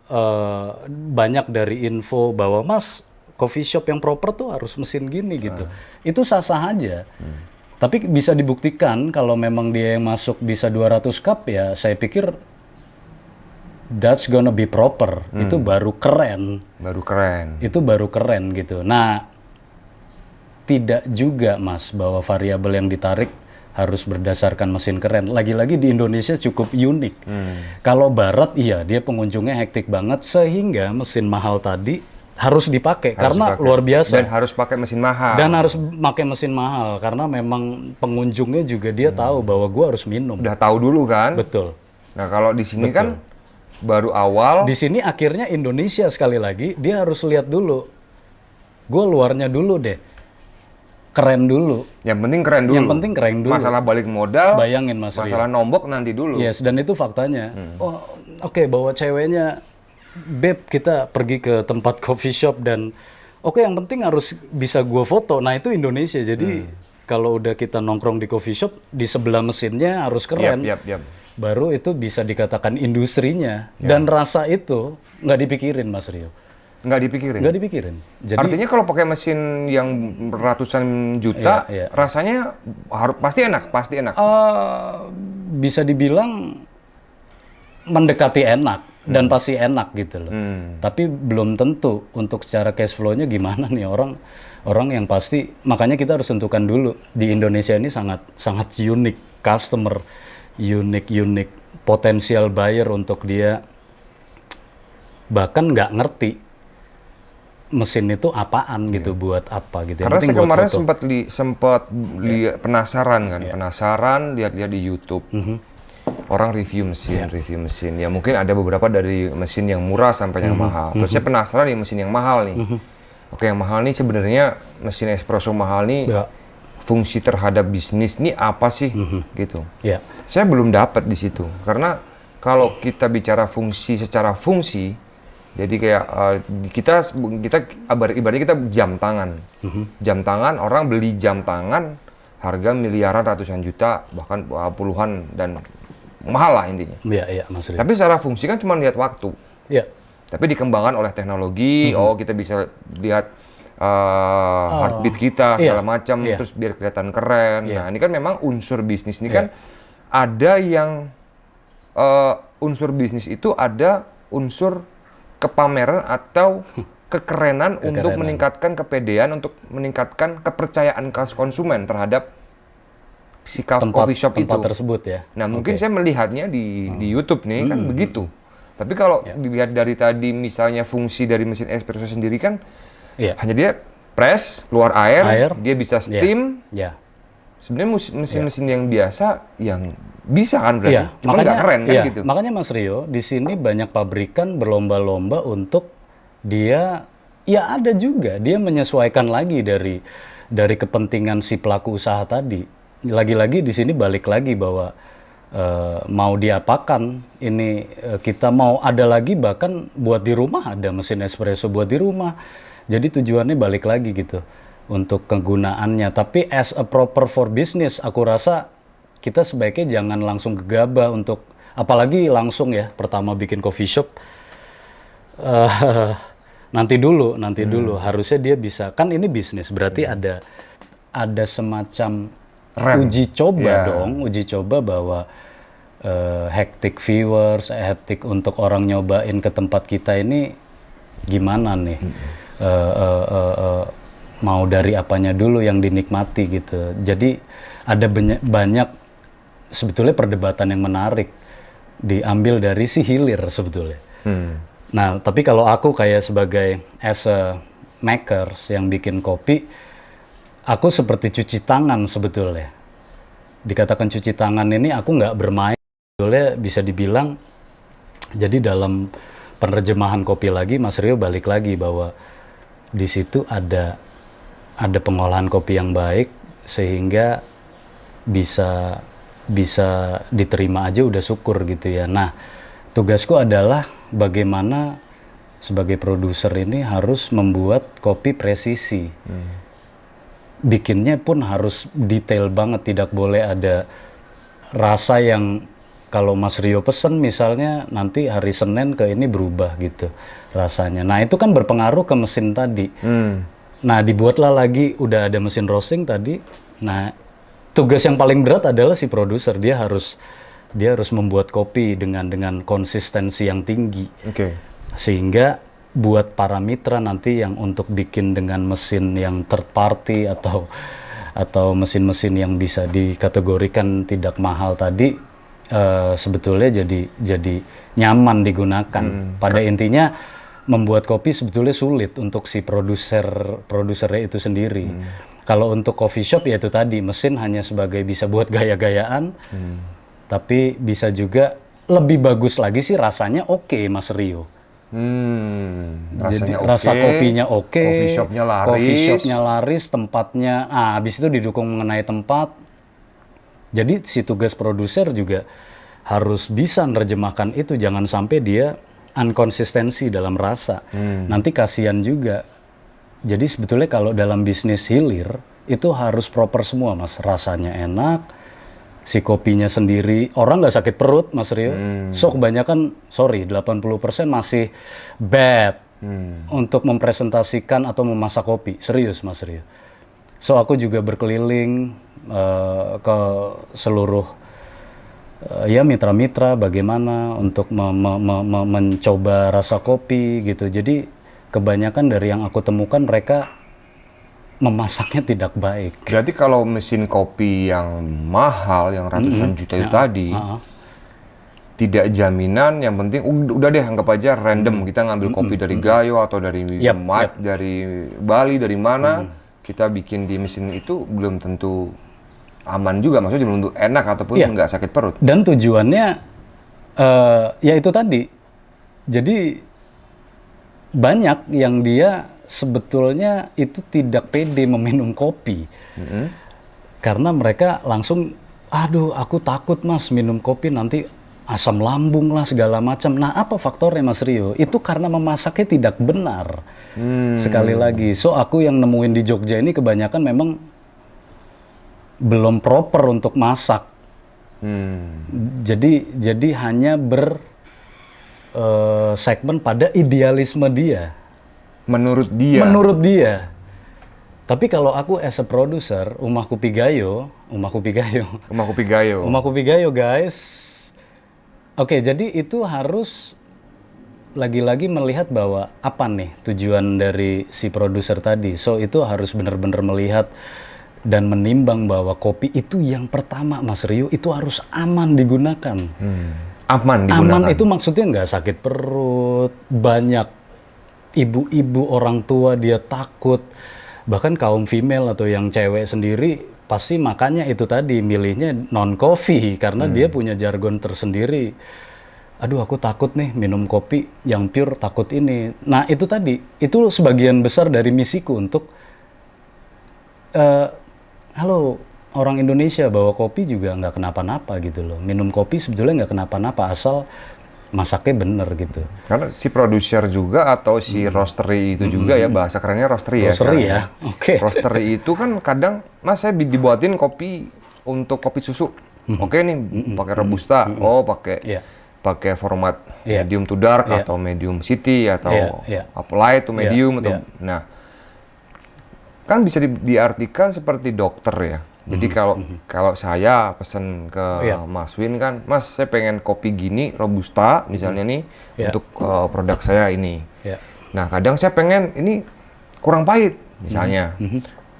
banyak dari info bahwa Mas, coffee shop yang proper tuh harus mesin gini gitu. Itu sah-sah aja. Tapi bisa dibuktikan kalau memang dia yang masuk bisa 200 cup ya, saya pikir that's gonna be proper. Itu baru keren. Baru keren. Itu baru keren gitu. Nah, tidak juga Mas bahwa variabel yang ditarik harus berdasarkan mesin keren. Lagi-lagi di Indonesia cukup unik. Kalau barat iya dia pengunjungnya hektik banget sehingga mesin mahal tadi harus dipakai karena luar biasa. Dan harus pakai mesin mahal. Dan harus pakai mesin mahal karena memang pengunjungnya juga dia tahu bahwa gua harus minum. Udah tahu dulu kan? Betul. Nah, kalau di sini kan baru awal. Di sini akhirnya Indonesia sekali lagi dia harus lihat dulu. Gua luarnya dulu deh. Keren dulu. Yang penting keren dulu. Yang penting keren dulu. Masalah balik modal. Bayangin Mas Rio. Masalah nombok nanti dulu. Yes, dan itu faktanya. Oh, oke, bawa ceweknya, Beb, kita pergi ke tempat coffee shop dan oke, yang penting harus bisa gua foto. Nah, itu Indonesia. Jadi kalau udah kita nongkrong di coffee shop, di sebelah mesinnya harus keren. Yap. Baru itu bisa dikatakan industrinya. Dan rasa itu nggak dipikirin, Mas Rio. Nggak dipikirin? Nggak dipikirin. Jadi, artinya kalau pakai mesin yang ratusan juta, rasanya harus pasti enak. bisa dibilang mendekati enak. Dan pasti enak gitu loh. Tapi belum tentu untuk secara cash flow-nya gimana nih orang yang pasti, makanya kita harus tentukan dulu di Indonesia ini sangat unik customer, unik potensial buyer untuk dia bahkan nggak ngerti mesin itu apaan gitu, buat apa gitu. Karena saya kemarin sempat lihat penasaran lihat-lihat di YouTube. Orang review mesin. Ya mungkin ada beberapa dari mesin yang murah sampai yang mahal. Terus saya penasaran nih mesin yang mahal nih. Oke, yang mahal nih sebenarnya mesin espresso mahal nih fungsi terhadap bisnis nih apa sih gitu. Saya belum dapat di situ. Karena kalau kita bicara fungsi secara fungsi, jadi kayak kita ibaratnya kita jam tangan. Jam tangan, orang beli jam tangan harga miliaran, ratusan juta, bahkan puluhan dan mahal lah intinya. Iya, Mas Rio. Tapi secara fungsi kan cuma lihat waktu. Iya. Tapi dikembangkan oleh teknologi, kita bisa lihat heartbeat kita segala macam, terus biar kelihatan keren. Nah, ini kan memang unsur bisnis ini kan ada yang unsur bisnis itu ada unsur kepameran atau kekerenan untuk meningkatkan kepedean, untuk meningkatkan kepercayaan konsumen terhadap si coffee shop tempat itu tersebut ya. Nah, mungkin saya melihatnya di YouTube nih kan begitu. Tapi kalau dilihat dari tadi misalnya fungsi dari mesin espresso sendiri kan hanya dia press, keluar air, dia bisa steam. Sebenarnya mesin-mesin yang biasa yang bisa kan berarti, cuma nggak keren kan gitu. Makanya Mas Rio, di sini banyak pabrikan berlomba-lomba untuk dia, ada juga dia menyesuaikan lagi dari kepentingan si pelaku usaha tadi. Lagi-lagi di sini balik lagi bahwa mau diapakan ini, kita mau ada lagi bahkan buat di rumah, ada mesin espresso buat di rumah. Jadi tujuannya balik lagi gitu untuk kegunaannya. Tapi as a proper for business, aku rasa kita sebaiknya jangan langsung gegabah untuk, apalagi langsung ya pertama bikin coffee shop. Nanti dulu harusnya dia bisa, kan ini bisnis berarti ada semacam uji coba bahwa hectic viewers, hectic untuk orang nyobain ke tempat kita ini gimana nih, mau dari apanya dulu yang dinikmati gitu. Jadi ada banyak sebetulnya perdebatan yang menarik diambil dari si hilir sebetulnya. Nah, tapi kalau aku kayak sebagai as a makers yang bikin kopi, aku seperti cuci tangan sebetulnya. Dikatakan cuci tangan ini aku nggak bermain. Sebetulnya bisa dibilang, jadi dalam penerjemahan kopi lagi, Mas Rio balik lagi bahwa di situ ada pengolahan kopi yang baik sehingga bisa diterima aja udah syukur gitu ya. Nah, tugasku adalah bagaimana sebagai produser ini harus membuat kopi presisi. Bikinnya pun harus detail banget, tidak boleh ada rasa yang kalau Mas Rio pesen misalnya nanti hari Senin ke ini berubah gitu rasanya. Nah, itu kan berpengaruh ke mesin tadi. Nah, dibuatlah lagi udah ada mesin roasting tadi. Nah, tugas yang paling berat adalah si produser. Dia harus membuat kopi dengan konsistensi yang tinggi. Sehingga buat para mitra nanti yang untuk bikin dengan mesin yang third party atau mesin-mesin yang bisa dikategorikan tidak mahal tadi, sebetulnya jadi nyaman digunakan. Pada intinya membuat kopi sebetulnya sulit untuk si produsernya itu sendiri. Kalau untuk coffee shop ya itu tadi, mesin hanya sebagai bisa buat gaya-gayaan, tapi bisa juga lebih bagus lagi sih rasanya Mas Rio. Jadi rasa kopinya coffee shopnya laris, tempatnya, habis itu didukung mengenai tempat. Jadi si tugas produser juga harus bisa menerjemahkan itu, jangan sampai dia unkonsistensi dalam rasa. Nanti kasihan juga. Jadi sebetulnya kalau dalam bisnis hilir itu harus proper semua, Mas. Rasanya enak, si kopinya sendiri, orang nggak sakit perut, Mas Rio. So kebanyakan, 80% masih bad untuk mempresentasikan atau memasak kopi. Serius, Mas Rio. So aku juga berkeliling ke seluruh ya mitra-mitra bagaimana untuk mencoba rasa kopi gitu. Jadi kebanyakan dari yang aku temukan mereka memasaknya tidak baik. Berarti kalau mesin kopi yang mahal, yang ratusan juta itu tadi, tidak jaminan, yang penting udah deh anggap aja random, kita ngambil kopi dari Gayo atau dari dari Bali, dari mana, kita bikin di mesin itu belum tentu aman juga, maksudnya belum tentu enak ataupun nggak sakit perut. Dan tujuannya ya itu tadi, jadi banyak yang dia sebetulnya itu tidak pede meminum kopi. Karena mereka langsung, aduh aku takut Mas minum kopi nanti asam lambung lah segala macam. Nah apa faktornya Mas Rio? Itu karena memasaknya tidak benar. Sekali lagi, so aku yang nemuin di Jogja ini kebanyakan memang belum proper untuk masak. Jadi hanya segmen pada idealisme dia. Menurut dia. Tapi kalau aku as a producer, Umah Kopi Gayo guys. Oke, jadi itu harus lagi-lagi melihat bahwa apa nih tujuan dari si produser tadi. So itu harus benar-benar melihat dan menimbang bahwa kopi itu yang pertama Mas Rio itu harus aman digunakan. Aman itu maksudnya nggak sakit perut, banyak ibu-ibu orang tua dia takut, bahkan kaum female atau yang cewek sendiri pasti makanya itu tadi milihnya non coffee karena dia punya jargon tersendiri. Aduh aku takut nih minum kopi yang pure, takut ini. Nah itu tadi, itu sebagian besar dari misiku untuk halo orang Indonesia, bahwa kopi juga nggak kenapa-napa gitu loh. Minum kopi sebetulnya nggak kenapa-napa asal masaknya bener gitu. Karena si produser juga atau si roastery itu juga ya, bahasa kerennya roastery ya. Roastery ya, oke. Roastery itu kan kadang, Mas saya dibuatin kopi untuk kopi susu. Oke nih, pakai robusta, pakai format medium to dark atau medium city atau light to medium atau nah. Kan bisa diartikan seperti dokter ya. Jadi kalau saya pesen ke Mas Win kan, Mas saya pengen kopi gini, robusta misalnya nih untuk produk saya ini. Nah kadang saya pengen ini kurang pahit misalnya,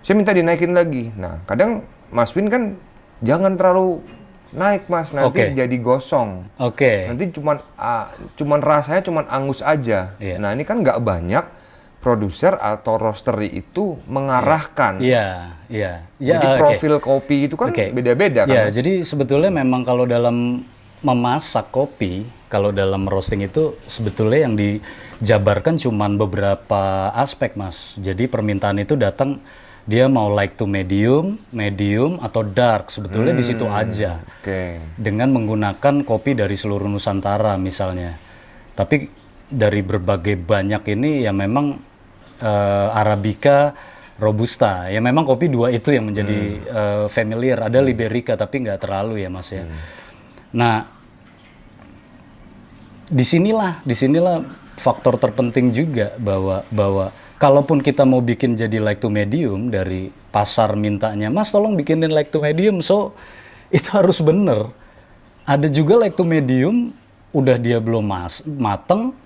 saya minta dinaikin lagi. Nah kadang Mas Win kan jangan terlalu naik Mas, nanti jadi gosong. Nanti cuman rasanya cuman angus aja. Nah ini kan nggak banyak produser atau roastery itu mengarahkan. Jadi profil kopi itu kan beda-beda kan. Jadi sebetulnya memang kalau dalam memasak kopi, kalau dalam roasting itu sebetulnya yang dijabarkan cuman beberapa aspek Mas. Jadi permintaan itu datang, dia mau light to medium, medium atau dark, sebetulnya di situ aja. Dengan menggunakan kopi dari seluruh Nusantara misalnya. Tapi dari berbagai banyak ini ya memang Arabica, Robusta. Ya memang kopi dua itu yang menjadi familiar. Ada Liberica tapi nggak terlalu ya Mas ya. Nah, disinilah faktor terpenting juga bahwa kalaupun kita mau bikin jadi like to medium, dari pasar mintanya, Mas tolong bikinin like to medium, so itu harus bener. Ada juga like to medium, udah dia belum mateng,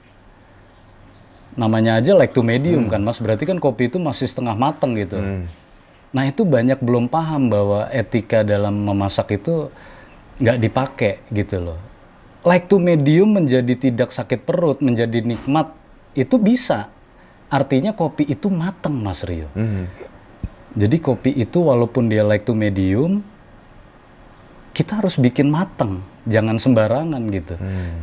namanya aja like to medium kan Mas, berarti kan kopi itu masih setengah mateng gitu. Nah itu banyak belum paham bahwa etika dalam memasak itu nggak dipakai gitu loh. Like to medium menjadi tidak sakit perut, menjadi nikmat, itu bisa. Artinya kopi itu mateng Mas Rio. Jadi kopi itu walaupun dia like to medium, kita harus bikin mateng, jangan sembarangan gitu.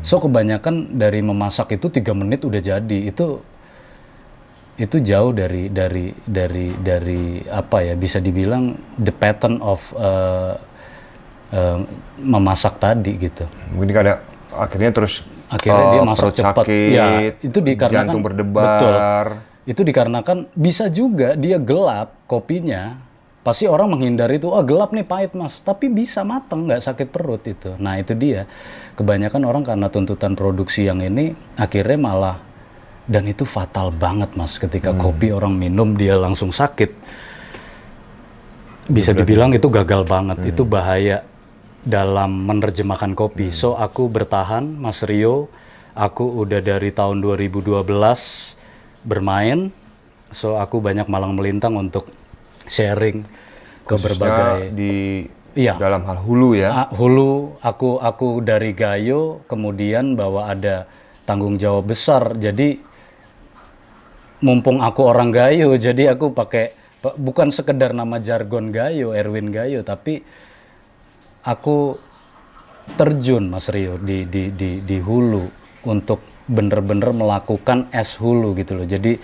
So kebanyakan dari memasak itu 3 menit udah jadi. Itu jauh dari apa ya, bisa dibilang the pattern of memasak tadi gitu. Mungkin ada akhirnya dia masak cepat. Ya, itu dikarenakan jantung berdebar. Betul. Itu dikarenakan bisa juga dia gelap kopinya. Pasti orang menghindari itu, gelap nih pahit Mas. Tapi bisa mateng, nggak sakit perut itu. Nah itu dia. Kebanyakan orang karena tuntutan produksi yang ini akhirnya malah, dan itu fatal banget Mas. Ketika kopi orang minum dia langsung sakit. Bisa dibilang itu gagal banget. Itu bahaya dalam menerjemahkan kopi. So aku bertahan Mas Rio, aku udah dari tahun 2012 bermain. So aku banyak malang melintang untuk sharing ke berbagai di dalam hal hulu ya. Hulu, aku dari Gayo, kemudian bahwa ada tanggung jawab besar. Jadi mumpung aku orang Gayo, jadi aku pakai bukan sekedar nama jargon Gayo, Erwin Gayo, tapi aku terjun Mas Rio di hulu untuk bener-bener melakukan es hulu gitu loh. Jadi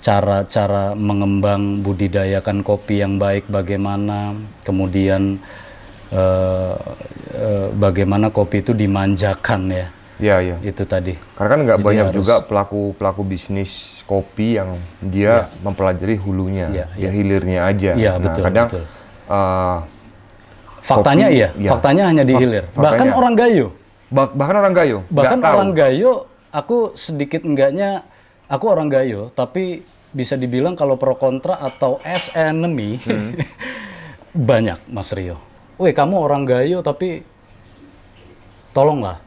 cara mengembang budidayakan kopi yang baik bagaimana, kemudian bagaimana kopi itu dimanjakan ya. Iya. Itu tadi. Karena kan nggak banyak juga pelaku bisnis kopi yang dia mempelajari hulunya, dia hilirnya aja. Iya, nah, betul. Kadang betul. Faktanya kopi, faktanya hanya di hilir. Bahkan orang Gayo. Bahkan orang Gayo. Bahkan orang Gayo, aku sedikit enggaknya, aku orang Gayo, tapi bisa dibilang kalau pro kontra atau as enemy, banyak Mas Rio. Weh kamu orang Gayo tapi tolonglah.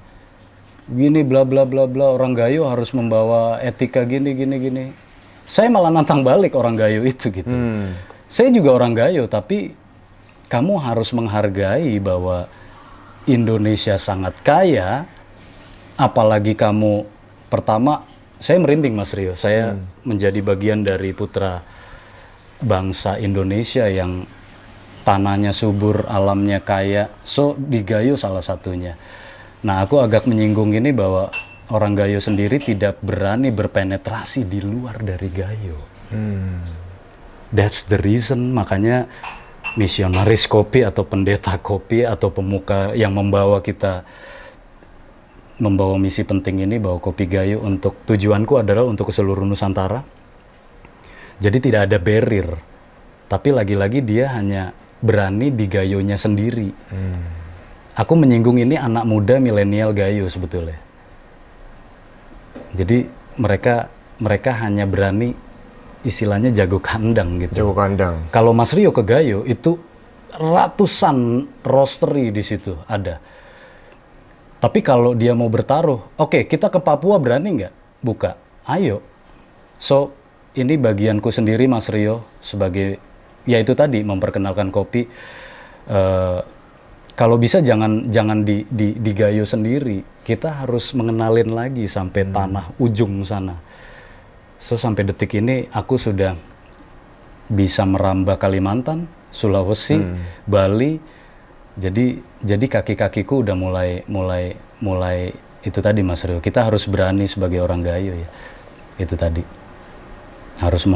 Gini bla bla bla bla, orang Gayo harus membawa etika gini. Saya malah nantang balik orang Gayo itu gitu. Saya juga orang Gayo, tapi kamu harus menghargai bahwa Indonesia sangat kaya, apalagi kamu pertama, saya merinding Mas Rio, saya menjadi bagian dari putra bangsa Indonesia yang tanahnya subur, alamnya kaya, so di Gayo salah satunya. Nah aku agak menyinggung ini bahwa orang Gayo sendiri tidak berani berpenetrasi di luar dari Gayo. That's the reason, makanya misionaris kopi atau pendeta kopi atau pemuka yang membawa misi penting ini, bahwa kopi Gayo untuk tujuanku adalah untuk ke seluruh Nusantara. Jadi tidak ada barrier, tapi lagi-lagi dia hanya berani di Gayonya sendiri. Aku menyinggung ini anak muda milenial Gayo sebetulnya. Jadi mereka hanya berani, istilahnya jago kandang gitu. Jago kandang. Kalau Mas Rio ke Gayo itu ratusan roastery di situ ada. Tapi kalau dia mau bertaruh, oke, kita ke Papua berani nggak buka? Ayo. So ini bagianku sendiri Mas Rio sebagai, ya itu tadi, memperkenalkan kopi. Kalau bisa jangan di Gayo sendiri. Kita harus mengenalin lagi sampai tanah ujung sana. So sampai detik ini aku sudah bisa merambah Kalimantan, Sulawesi, Bali. Jadi kaki-kakiku udah mulai itu tadi Mas Rio. Kita harus berani sebagai orang Gayo ya. Itu tadi. Harus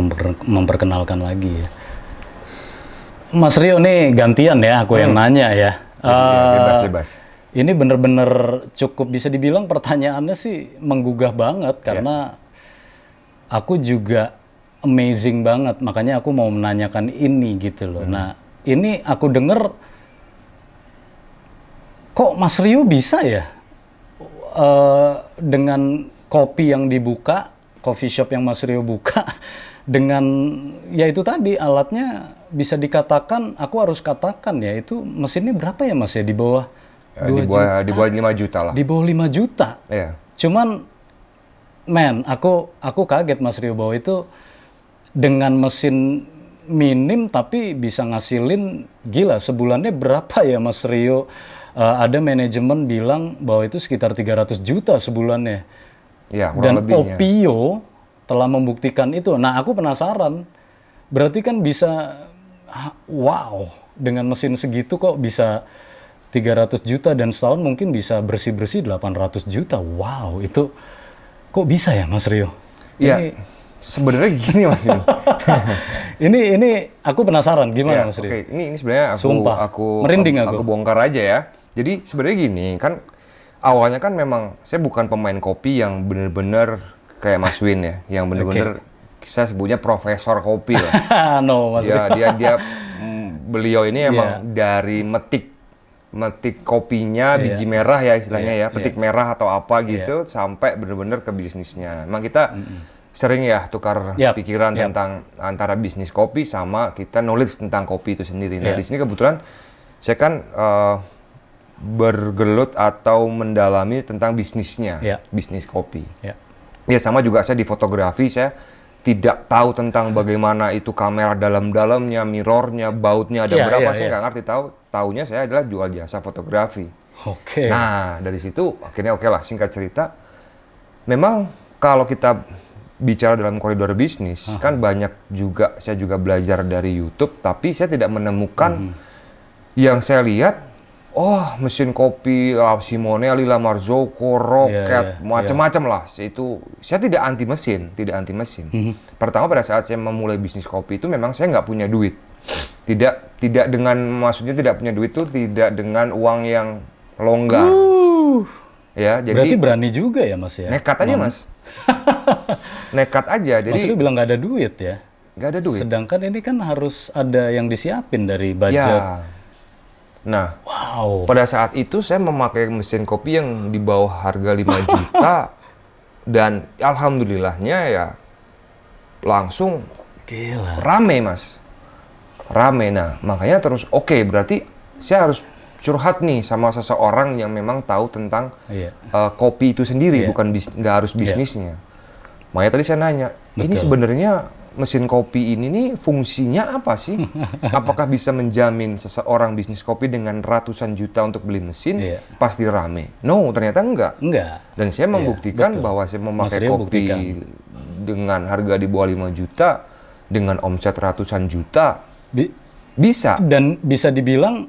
memperkenalkan lagi ya. Mas Rio nih gantian ya, aku yang nanya ya. Bebas. Ini bener-bener cukup bisa dibilang pertanyaannya sih menggugah banget karena aku juga amazing banget, makanya aku mau menanyakan ini gitu loh. Nah, ini aku denger kok Mas Rio bisa ya dengan kopi yang dibuka coffee shop yang Mas Rio buka dengan ya itu tadi alatnya bisa dikatakan, aku harus katakan ya, itu mesinnya berapa ya Mas ya, di bawah 2 juta? Di bawah 5 juta lah. Di bawah 5 juta. Iya. Cuman aku kaget Mas Rio bahwa itu dengan mesin minim tapi bisa ngasilin, gila, sebulannya berapa ya Mas Rio? Ada manajemen bilang bahwa itu sekitar 300 juta sebulannya. Ya, kurang Dan lebihnya. Opio telah membuktikan itu. Nah, aku penasaran. Berarti kan bisa, wow, dengan mesin segitu kok bisa 300 juta dan setahun mungkin bisa bersih-bersih 800 juta. Wow, itu kok bisa ya Mas Rio? Iya, sebenarnya gini Mas. Ini aku penasaran gimana Ya, Mas Rio? Oke, ini sebenarnya Sumpah, aku merinding aku bongkar aja ya. Jadi sebenarnya gini, kan awalnya kan memang saya bukan pemain kopi yang bener-bener kayak Mas Win ya, yang bener-bener saya sebutnya profesor kopi lah. No, Mas Ya, Rio. beliau ini emang dari metik kopinya biji merah ya istilahnya ya, petik merah atau apa gitu sampai bener-bener ke bisnisnya. Emang kita sering ya tukar pikiran tentang antara bisnis kopi sama kita knowledge tentang kopi itu sendiri. Nah, di sini kebetulan saya kan bergelut atau mendalami tentang bisnisnya, bisnis kopi. Ya sama juga saya di fotografi, saya tidak tahu tentang bagaimana itu kamera dalam-dalamnya, mirrornya, bautnya ada berapa, saya nggak ngerti. Taunya saya adalah jual jasa fotografi. Oke. Nah, dari situ akhirnya oke lah, singkat cerita, memang kalau kita bicara dalam koridor bisnis, kan banyak juga, saya juga belajar dari YouTube, tapi saya tidak menemukan yang saya lihat, mesin kopi, Simonelli, La Marzocco, Rocket, macam-macam lah. Itu saya tidak anti mesin. Pertama pada saat saya memulai bisnis kopi itu memang saya nggak punya duit. Tidak dengan, maksudnya tidak punya duit itu tidak dengan uang yang longgar. Ya, jadi berarti berani juga ya Mas ya? Nekat aja Mas. Nekat aja. Jadi Mas Rio bilang nggak ada duit ya? Nggak ada duit. Sedangkan ini kan harus ada yang disiapin dari budget. Ya. Nah, pada saat itu saya memakai mesin kopi yang di bawah harga 5 juta dan alhamdulillahnya ya langsung rame Mas. Rame. Nah, makanya terus berarti saya harus curhat nih sama seseorang yang memang tahu tentang kopi itu sendiri, bukan nggak harus bisnisnya. Makanya tadi saya nanya, ini sebenarnya mesin kopi ini nih fungsinya apa sih? Apakah bisa menjamin seseorang bisnis kopi dengan ratusan juta untuk beli mesin pasti rame? No, ternyata enggak. Dan saya membuktikan bahwa saya memakai kopi dengan harga di bawah 5 juta dengan omset ratusan juta bisa. Dan bisa dibilang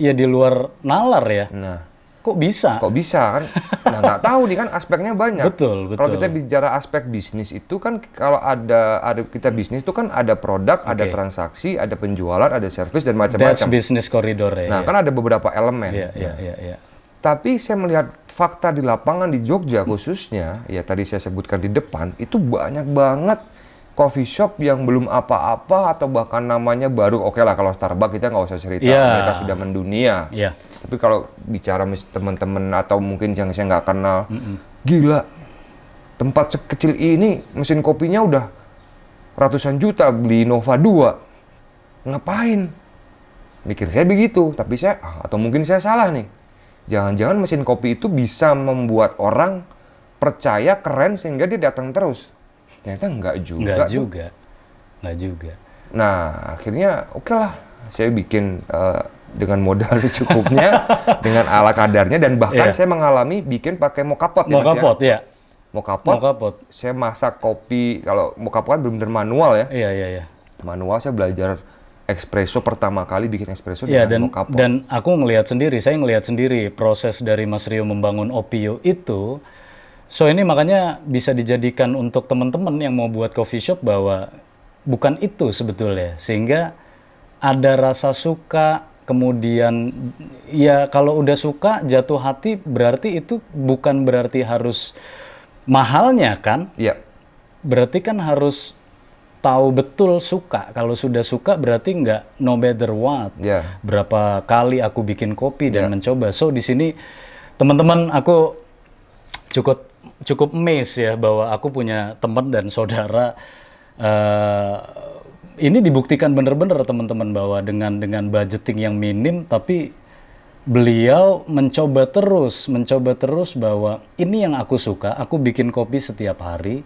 ya di luar nalar ya. Nah, kok bisa kan? Nah, nggak tahu nih kan aspeknya banyak. Betul. Kalau kita bicara aspek bisnis itu kan kalau ada kita bisnis itu kan ada produk, ada transaksi, ada penjualan, ada servis dan macam-macam. That's business corridor ya. Nah, kan ada beberapa elemen. Iya. Tapi saya melihat fakta di lapangan di Jogja khususnya, ya tadi saya sebutkan di depan, itu banyak banget coffee shop yang belum apa-apa atau bahkan namanya baru. Oke lah, kalau Starbucks kita nggak usah cerita, mereka sudah mendunia. Tapi kalau bicara teman-teman atau mungkin yang saya nggak kenal, gila, tempat sekecil ini mesin kopinya udah ratusan juta, beli Nova 2. Ngapain? Mikir saya begitu, tapi saya, atau mungkin saya salah nih. Jangan-jangan mesin kopi itu bisa membuat orang percaya keren sehingga dia datang terus. Ternyata enggak juga. Nah, akhirnya oke lah, saya bikin dengan modal secukupnya, dengan ala kadarnya, dan bahkan saya mengalami bikin pakai mokapot ya Mas ya. Mokapot. Saya masak kopi, kalau mokapot kan benar-benar manual ya. Iya. Manual, saya belajar espresso pertama kali bikin espresso dengan mokapot. Dan aku saya ngelihat sendiri proses dari Mas Rio membangun Opio itu. So ini makanya bisa dijadikan untuk teman-teman yang mau buat coffee shop bahwa bukan itu sebetulnya. Sehingga ada rasa suka, kemudian ya kalau udah suka, jatuh hati, berarti itu bukan berarti harus mahalnya kan? Iya. Berarti kan harus tahu betul suka. Kalau sudah suka berarti nggak no matter what. Berapa kali aku bikin kopi dan mencoba. So di sini teman-teman aku cukup amazed ya bahwa aku punya teman dan saudara. eh, ini dibuktikan bener-bener teman-teman bahwa dengan budgeting yang minim, tapi beliau mencoba terus bahwa ini yang aku suka. Aku bikin kopi setiap hari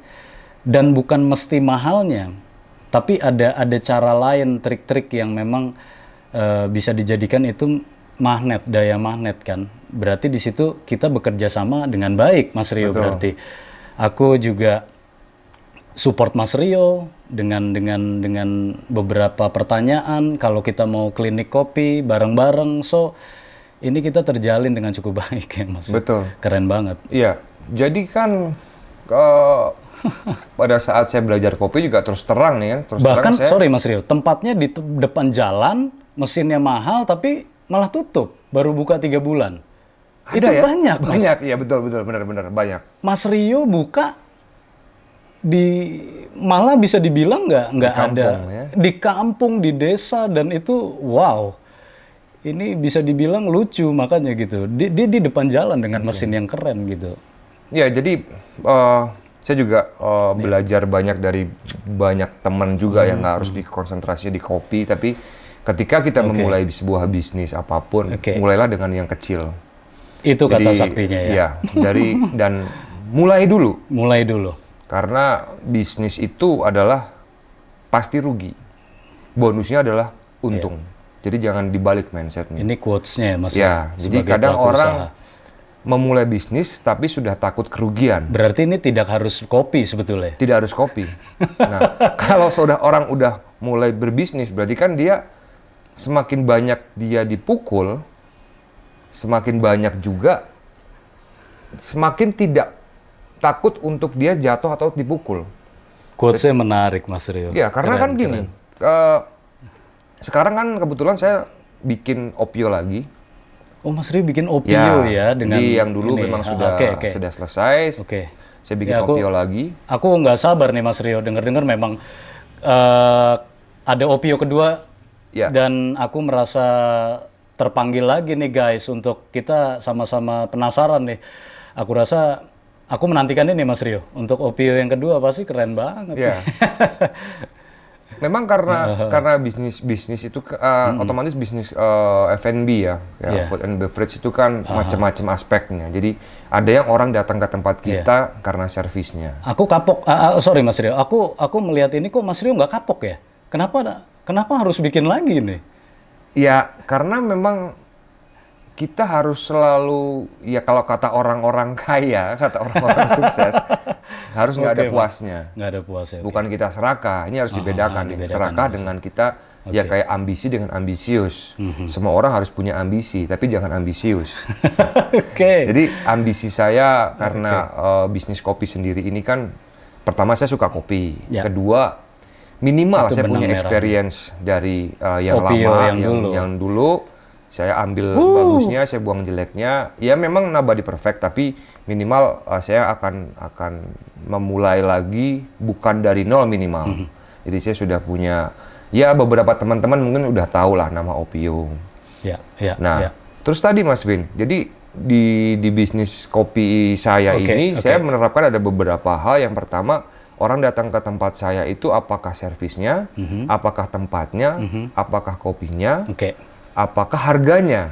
dan bukan mesti mahalnya, tapi ada cara lain, trik-trik yang memang bisa dijadikan itu magnet, daya magnet kan. Berarti di situ kita bekerja sama dengan baik, Mas Rio. Betul. Berarti aku juga support Mas Rio dengan beberapa pertanyaan. Kalau kita mau klinik kopi bareng-bareng, so ini kita terjalin dengan cukup baik ya, Mas. Betul. Keren banget. Iya, jadi kan pada saat saya belajar kopi juga terus terang nih kan. Terus Bahkan, terang saya, sorry Mas Rio, tempatnya di depan jalan, mesinnya mahal, tapi malah tutup. Baru buka 3 bulan. ada Itu ya? banyak, Mas. Banyak, iya betul, benar-benar banyak. Mas Rio buka malah bisa dibilang nggak kampung, ada ya. di kampung, di desa, dan itu wow. Ini bisa dibilang lucu makanya gitu. Dia di depan jalan dengan mesin yang keren gitu. Ya, jadi saya juga belajar banyak dari banyak teman juga yang nggak harus dikonsentrasi di kopi, tapi ketika kita memulai sebuah bisnis apapun, mulailah dengan yang kecil. Itu Jadi, kata saktinya ya. Iya, dan mulai dulu. Mulai dulu. Karena bisnis itu adalah pasti rugi. Bonusnya adalah untung. Jadi jangan dibalik mindsetnya. Ini quotes-nya ya Mas. Ya, jadi sebagai kadang pelaku orang usaha. memulai bisnis tapi sudah takut kerugian. Berarti ini tidak harus kopi sebetulnya. Tidak harus kopi. Nah, kalau orang udah mulai berbisnis, berarti kan dia semakin banyak dia dipukul, semakin banyak juga semakin tidak takut untuk dia jatuh atau dipukul. Quotes-nya menarik Mas Rio. Ya, karena kan gini, sekarang kan kebetulan saya bikin opio lagi. Oh, Mas Rio bikin opio ya dengan jadi yang dulu ini. memang sudah selesai. Oke. Saya bikin opio lagi. Aku nggak sabar nih Mas Rio, dengar-dengar memang ada opio kedua. Ya. Dan aku merasa terpanggil lagi nih guys, untuk kita sama-sama penasaran nih. Aku rasa aku menantikan ini Mas Rio, untuk opio yang kedua pasti keren banget. Ya. Memang karena bisnis itu otomatis bisnis F&B ya, food and beverage itu kan macam-macam aspeknya. Jadi ada yang orang datang ke tempat kita karena servisnya. Aku kapok, sorry Mas Rio, aku melihat ini kok Mas Rio nggak kapok ya? Kenapa harus bikin lagi nih? Ya karena memang kita harus selalu, ya kalau kata orang-orang kaya, kata orang-orang sukses, harus nggak ada puasnya. Nggak ada puasnya. Bukan kita serakah, ini harus dibedakan. Serakah dengan kita, ya kayak ambisi dengan ambisius. Semua orang harus punya ambisi, tapi jangan ambisius. Jadi ambisi saya karena bisnis kopi sendiri ini kan, pertama saya suka kopi. Kedua, minimal itu saya punya experience dari yang lama, yang dulu. Saya ambil bagusnya, saya buang jeleknya. Ya memang nobody perfect, tapi minimal saya akan memulai lagi bukan dari nol minimal. Jadi saya sudah punya, ya beberapa teman-teman mungkin udah tahu lah nama Opio. Terus tadi Mas Vin, jadi di bisnis kopi saya saya menerapkan ada beberapa hal. Yang pertama, orang datang ke tempat saya itu apakah servisnya, apakah tempatnya, apakah kopinya, apakah harganya.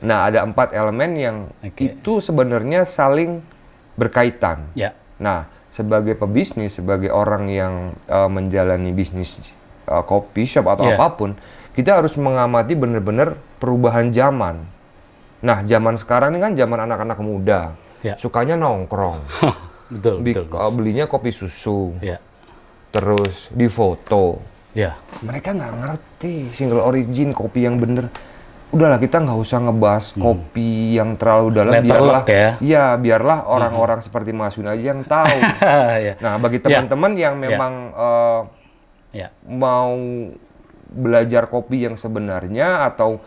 Nah, ada 4 elemen yang itu sebenarnya saling berkaitan. Nah, sebagai pebisnis, sebagai orang yang menjalani bisnis kopi shop atau apapun, kita harus mengamati benar-benar perubahan zaman. Nah, zaman sekarang ini kan zaman anak-anak muda, sukanya nongkrong. Belinya kopi susu, terus di foto. Mereka nggak ngerti single origin, kopi yang bener. Udahlah, kita nggak usah ngebahas kopi yang terlalu dalam. Biarlah orang-orang seperti Mas Win aja yang tahu. Nah, bagi teman-teman yang memang mau belajar kopi yang sebenarnya atau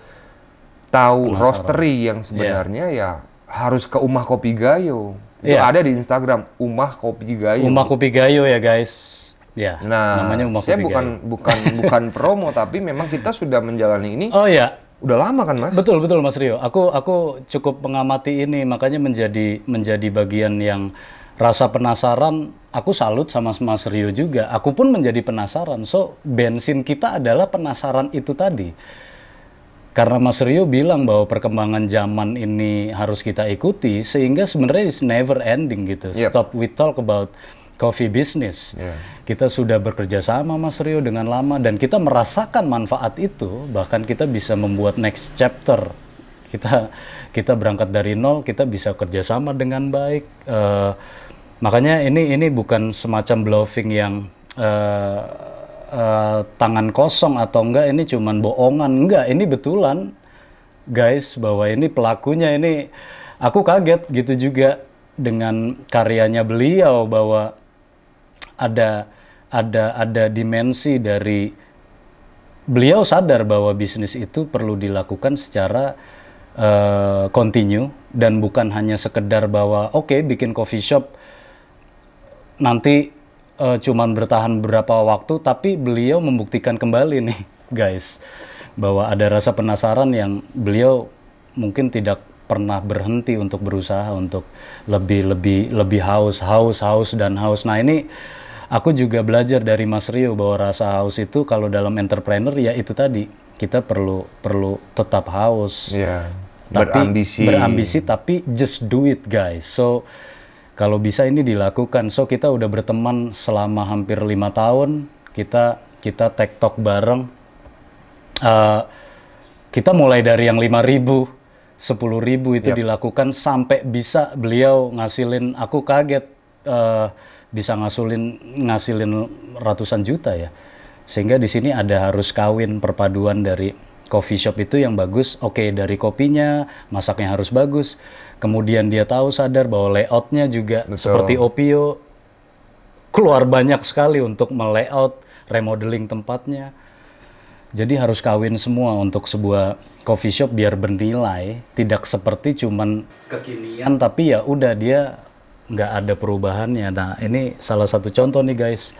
tahu roastery yang sebenarnya, ya harus ke Umah Kopi Gayo. Itu ada di Instagram, Umah Kopi Gayo. Umah Kopi Gayo ya guys. Nah, namanya saya bukan promo, tapi memang kita sudah menjalani ini. udah lama kan Mas? Betul Mas Rio. Aku cukup mengamati ini, makanya menjadi bagian yang rasa penasaran. Aku salut sama Mas Rio juga. Aku pun menjadi penasaran. So bensin kita adalah penasaran itu tadi. Karena Mas Rio bilang bahwa perkembangan zaman ini harus kita ikuti, sehingga sebenarnya it's never ending gitu. Yep. Stop we talk about coffee business. Yeah. Kita sudah bekerja sama Mas Rio dengan lama dan kita merasakan manfaat itu, bahkan kita bisa membuat next chapter. Kita berangkat dari nol, kita bisa kerjasama dengan baik. Makanya ini bukan semacam bluffing yang tangan kosong atau enggak, ini cuman bohongan, enggak, ini betulan guys, bahwa ini pelakunya. Ini aku kaget gitu juga dengan karyanya beliau, bahwa ada dimensi dari beliau sadar bahwa bisnis itu perlu dilakukan secara continue dan bukan hanya sekedar bahwa oke, bikin coffee shop nanti cuman bertahan beberapa waktu, tapi beliau membuktikan kembali nih guys bahwa ada rasa penasaran yang beliau mungkin tidak pernah berhenti untuk berusaha untuk lebih haus. Nah ini aku juga belajar dari Mas Rio bahwa rasa haus itu kalau dalam entrepreneur ya itu tadi, kita perlu tetap haus. Yeah. Tapi berambisi tapi just do it guys. So kalau bisa ini dilakukan. So kita udah berteman selama hampir 5 tahun. Kita TikTok bareng. Kita mulai dari yang 5.000, 10.000 itu dilakukan sampai bisa beliau ngasilin, aku kaget bisa ngasilin ratusan juta ya. Sehingga di sini ada harus kawin perpaduan dari coffee shop itu yang bagus. Oke, dari kopinya, masaknya harus bagus. Kemudian dia sadar bahwa layoutnya juga seperti Opio, keluar banyak sekali untuk melayout, remodeling tempatnya. Jadi harus kawin semua untuk sebuah coffee shop biar bernilai, tidak seperti cuman kekinian tapi ya udah dia nggak ada perubahannya. Nah ini salah satu contoh nih guys,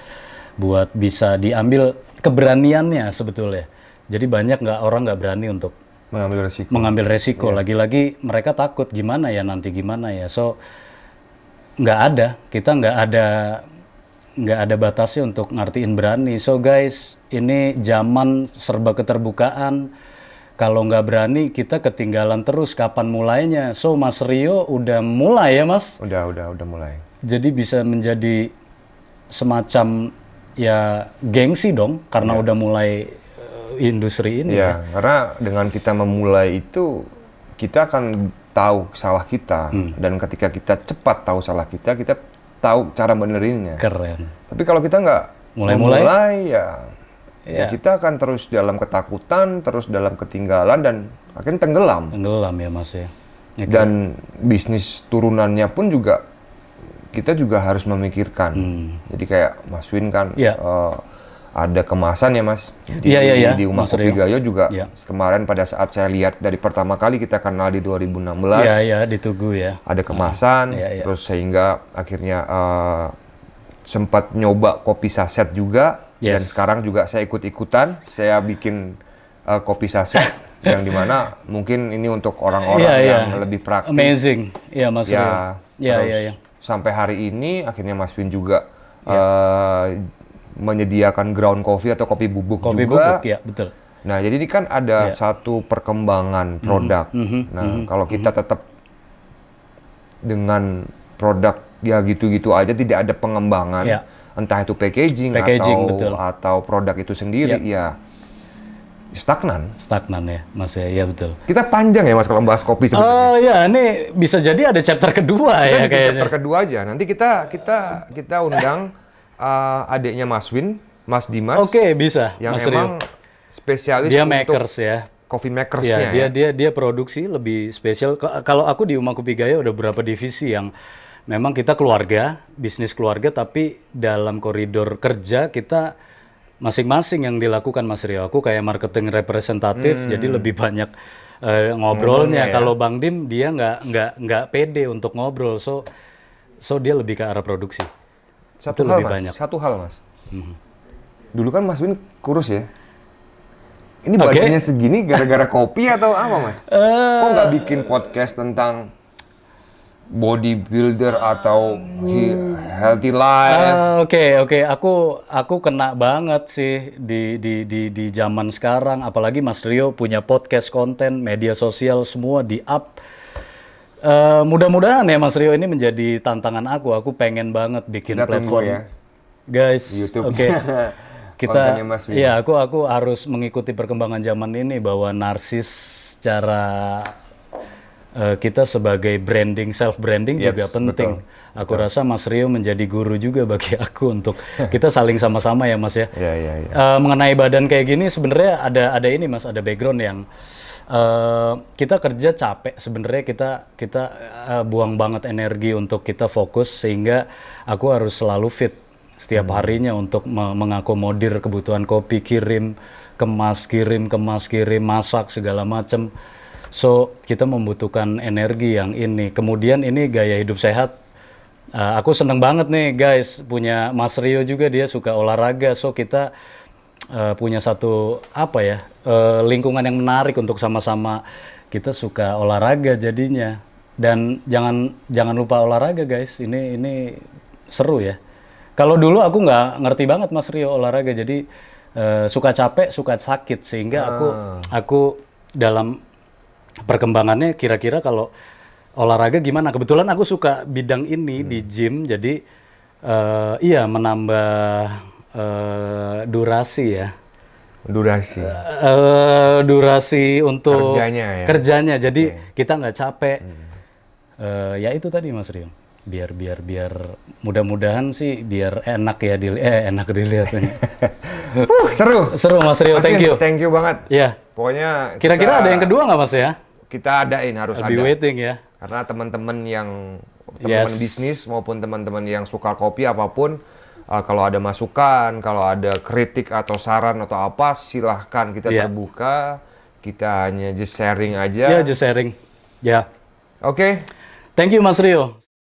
buat bisa diambil keberaniannya sebetulnya. Jadi banyak orang nggak berani untuk mengambil resiko. Lagi-lagi mereka takut gimana ya nanti gimana ya. So kita nggak ada batasnya untuk ngartiin berani. So guys, ini zaman serba keterbukaan. Kalau nggak berani kita ketinggalan terus. Kapan mulainya? So Mas Rio udah mulai ya Mas? Udah mulai. Jadi bisa menjadi semacam ya gengsi dong karena udah mulai industri ini. Ya, karena dengan kita memulai itu kita akan tahu salah kita dan ketika kita cepat tahu salah kita tahu cara benerinnya. Keren. Tapi kalau kita nggak mulai ya kita akan terus dalam ketakutan, terus dalam ketinggalan dan akhirnya tenggelam. Tenggelam ya Mas ya. Dan bisnis turunannya pun juga kita juga harus memikirkan. Jadi kayak Mas Win kan ada kemasan ya Mas. Di Uma Kopi Gayo juga kemarin pada saat saya lihat dari pertama kali kita kenal di 2016. Iya, di Tugu ya. Ada kemasan, terus sehingga akhirnya sempat nyoba kopi saset juga. Dan sekarang juga saya ikut-ikutan, saya bikin kopi saset yang dimana mungkin ini untuk orang-orang yang lebih praktis. Amazing, iya Mas Rio. Sampai hari ini akhirnya Mas Win juga menyediakan ground coffee atau kopi bubuk juga. Bubuk, ya betul. Nah jadi ini kan ada satu perkembangan produk. Nah kalau kita tetap dengan produk ya gitu-gitu aja, tidak ada pengembangan, entah itu packaging atau produk itu sendiri, ya stagnan ya Mas ya betul. Kita panjang ya Mas kalau bahas kopi sebenarnya. Oh ya, ini bisa jadi ada chapter kedua ya kayaknya. Chapter kedua aja. Nanti kita undang adiknya Mas Win, Mas Dimas. Oke, bisa. Yang Mas emang spesialis dia untuk makers ya. Coffee makersnya Dia produksi lebih spesial. Kalau aku di Uma Kopi Gayo ada beberapa divisi yang memang kita keluarga, bisnis keluarga, tapi dalam koridor kerja kita masing-masing yang dilakukan Mas Rio. Aku kayak marketing representatif, jadi lebih banyak ngobrolnya. Kalau Bang Dim dia nggak pede untuk ngobrol, so dia lebih ke arah produksi. Satu hal Mas. Dulu kan Mas Win kurus ya. Ini badannya segini gara-gara kopi atau apa, Mas? Kok nggak bikin podcast tentang bodybuilder atau healthy life? Oke. Aku kena banget sih di zaman sekarang. Apalagi Mas Rio punya podcast, konten, media sosial semua di up. Mudah-mudahan ya Mas Rio ini menjadi tantangan aku. Aku pengen banget bikin Kita platform. tunggu ya. Guys, YouTube. oke. Kita, Kontennya Mas Rio. iya aku harus mengikuti perkembangan zaman ini bahwa narsis secara kita sebagai branding, self branding juga penting. Betul. Aku rasa Mas Rio menjadi guru juga bagi aku untuk kita saling sama-sama ya Mas ya. Iya. Mengenai badan kayak gini sebenarnya ada ini Mas, ada background yang kita kerja capek sebenarnya, kita buang banget energi untuk kita fokus, sehingga aku harus selalu fit setiap harinya untuk mengakomodir kebutuhan kopi, kirim, kemas, masak segala macam. So kita membutuhkan energi yang ini. Kemudian ini gaya hidup sehat. Aku seneng banget nih guys punya Mas Rio juga, dia suka olahraga. So kita punya satu lingkungan yang menarik untuk sama-sama kita suka olahraga jadinya. Dan jangan lupa olahraga guys. Ini seru ya. Kalau dulu aku nggak ngerti banget Mas Rio olahraga, jadi suka capek, suka sakit, sehingga aku dalam perkembangannya kira-kira kalau olahraga gimana. Kebetulan aku suka bidang ini di gym, jadi menambah durasi ya. Durasi untuk kerjanya, jadi kita nggak capek. Ya itu tadi Mas Rio. Biar mudah-mudahan sih biar enak ya enak dilihatnya. Seru Mas Rio, Thank you banget. Iya. Pokoknya kira-kira ada yang kedua nggak Mas ya? Kita adain, harus ada. Waiting ya. Karena teman-teman bisnis maupun teman-teman yang suka kopi apapun, kalau ada masukan, kalau ada kritik atau saran atau apa, silahkan, kita terbuka. Kita hanya just sharing aja. Just sharing. Ya. Oke. Thank you Mas Rio.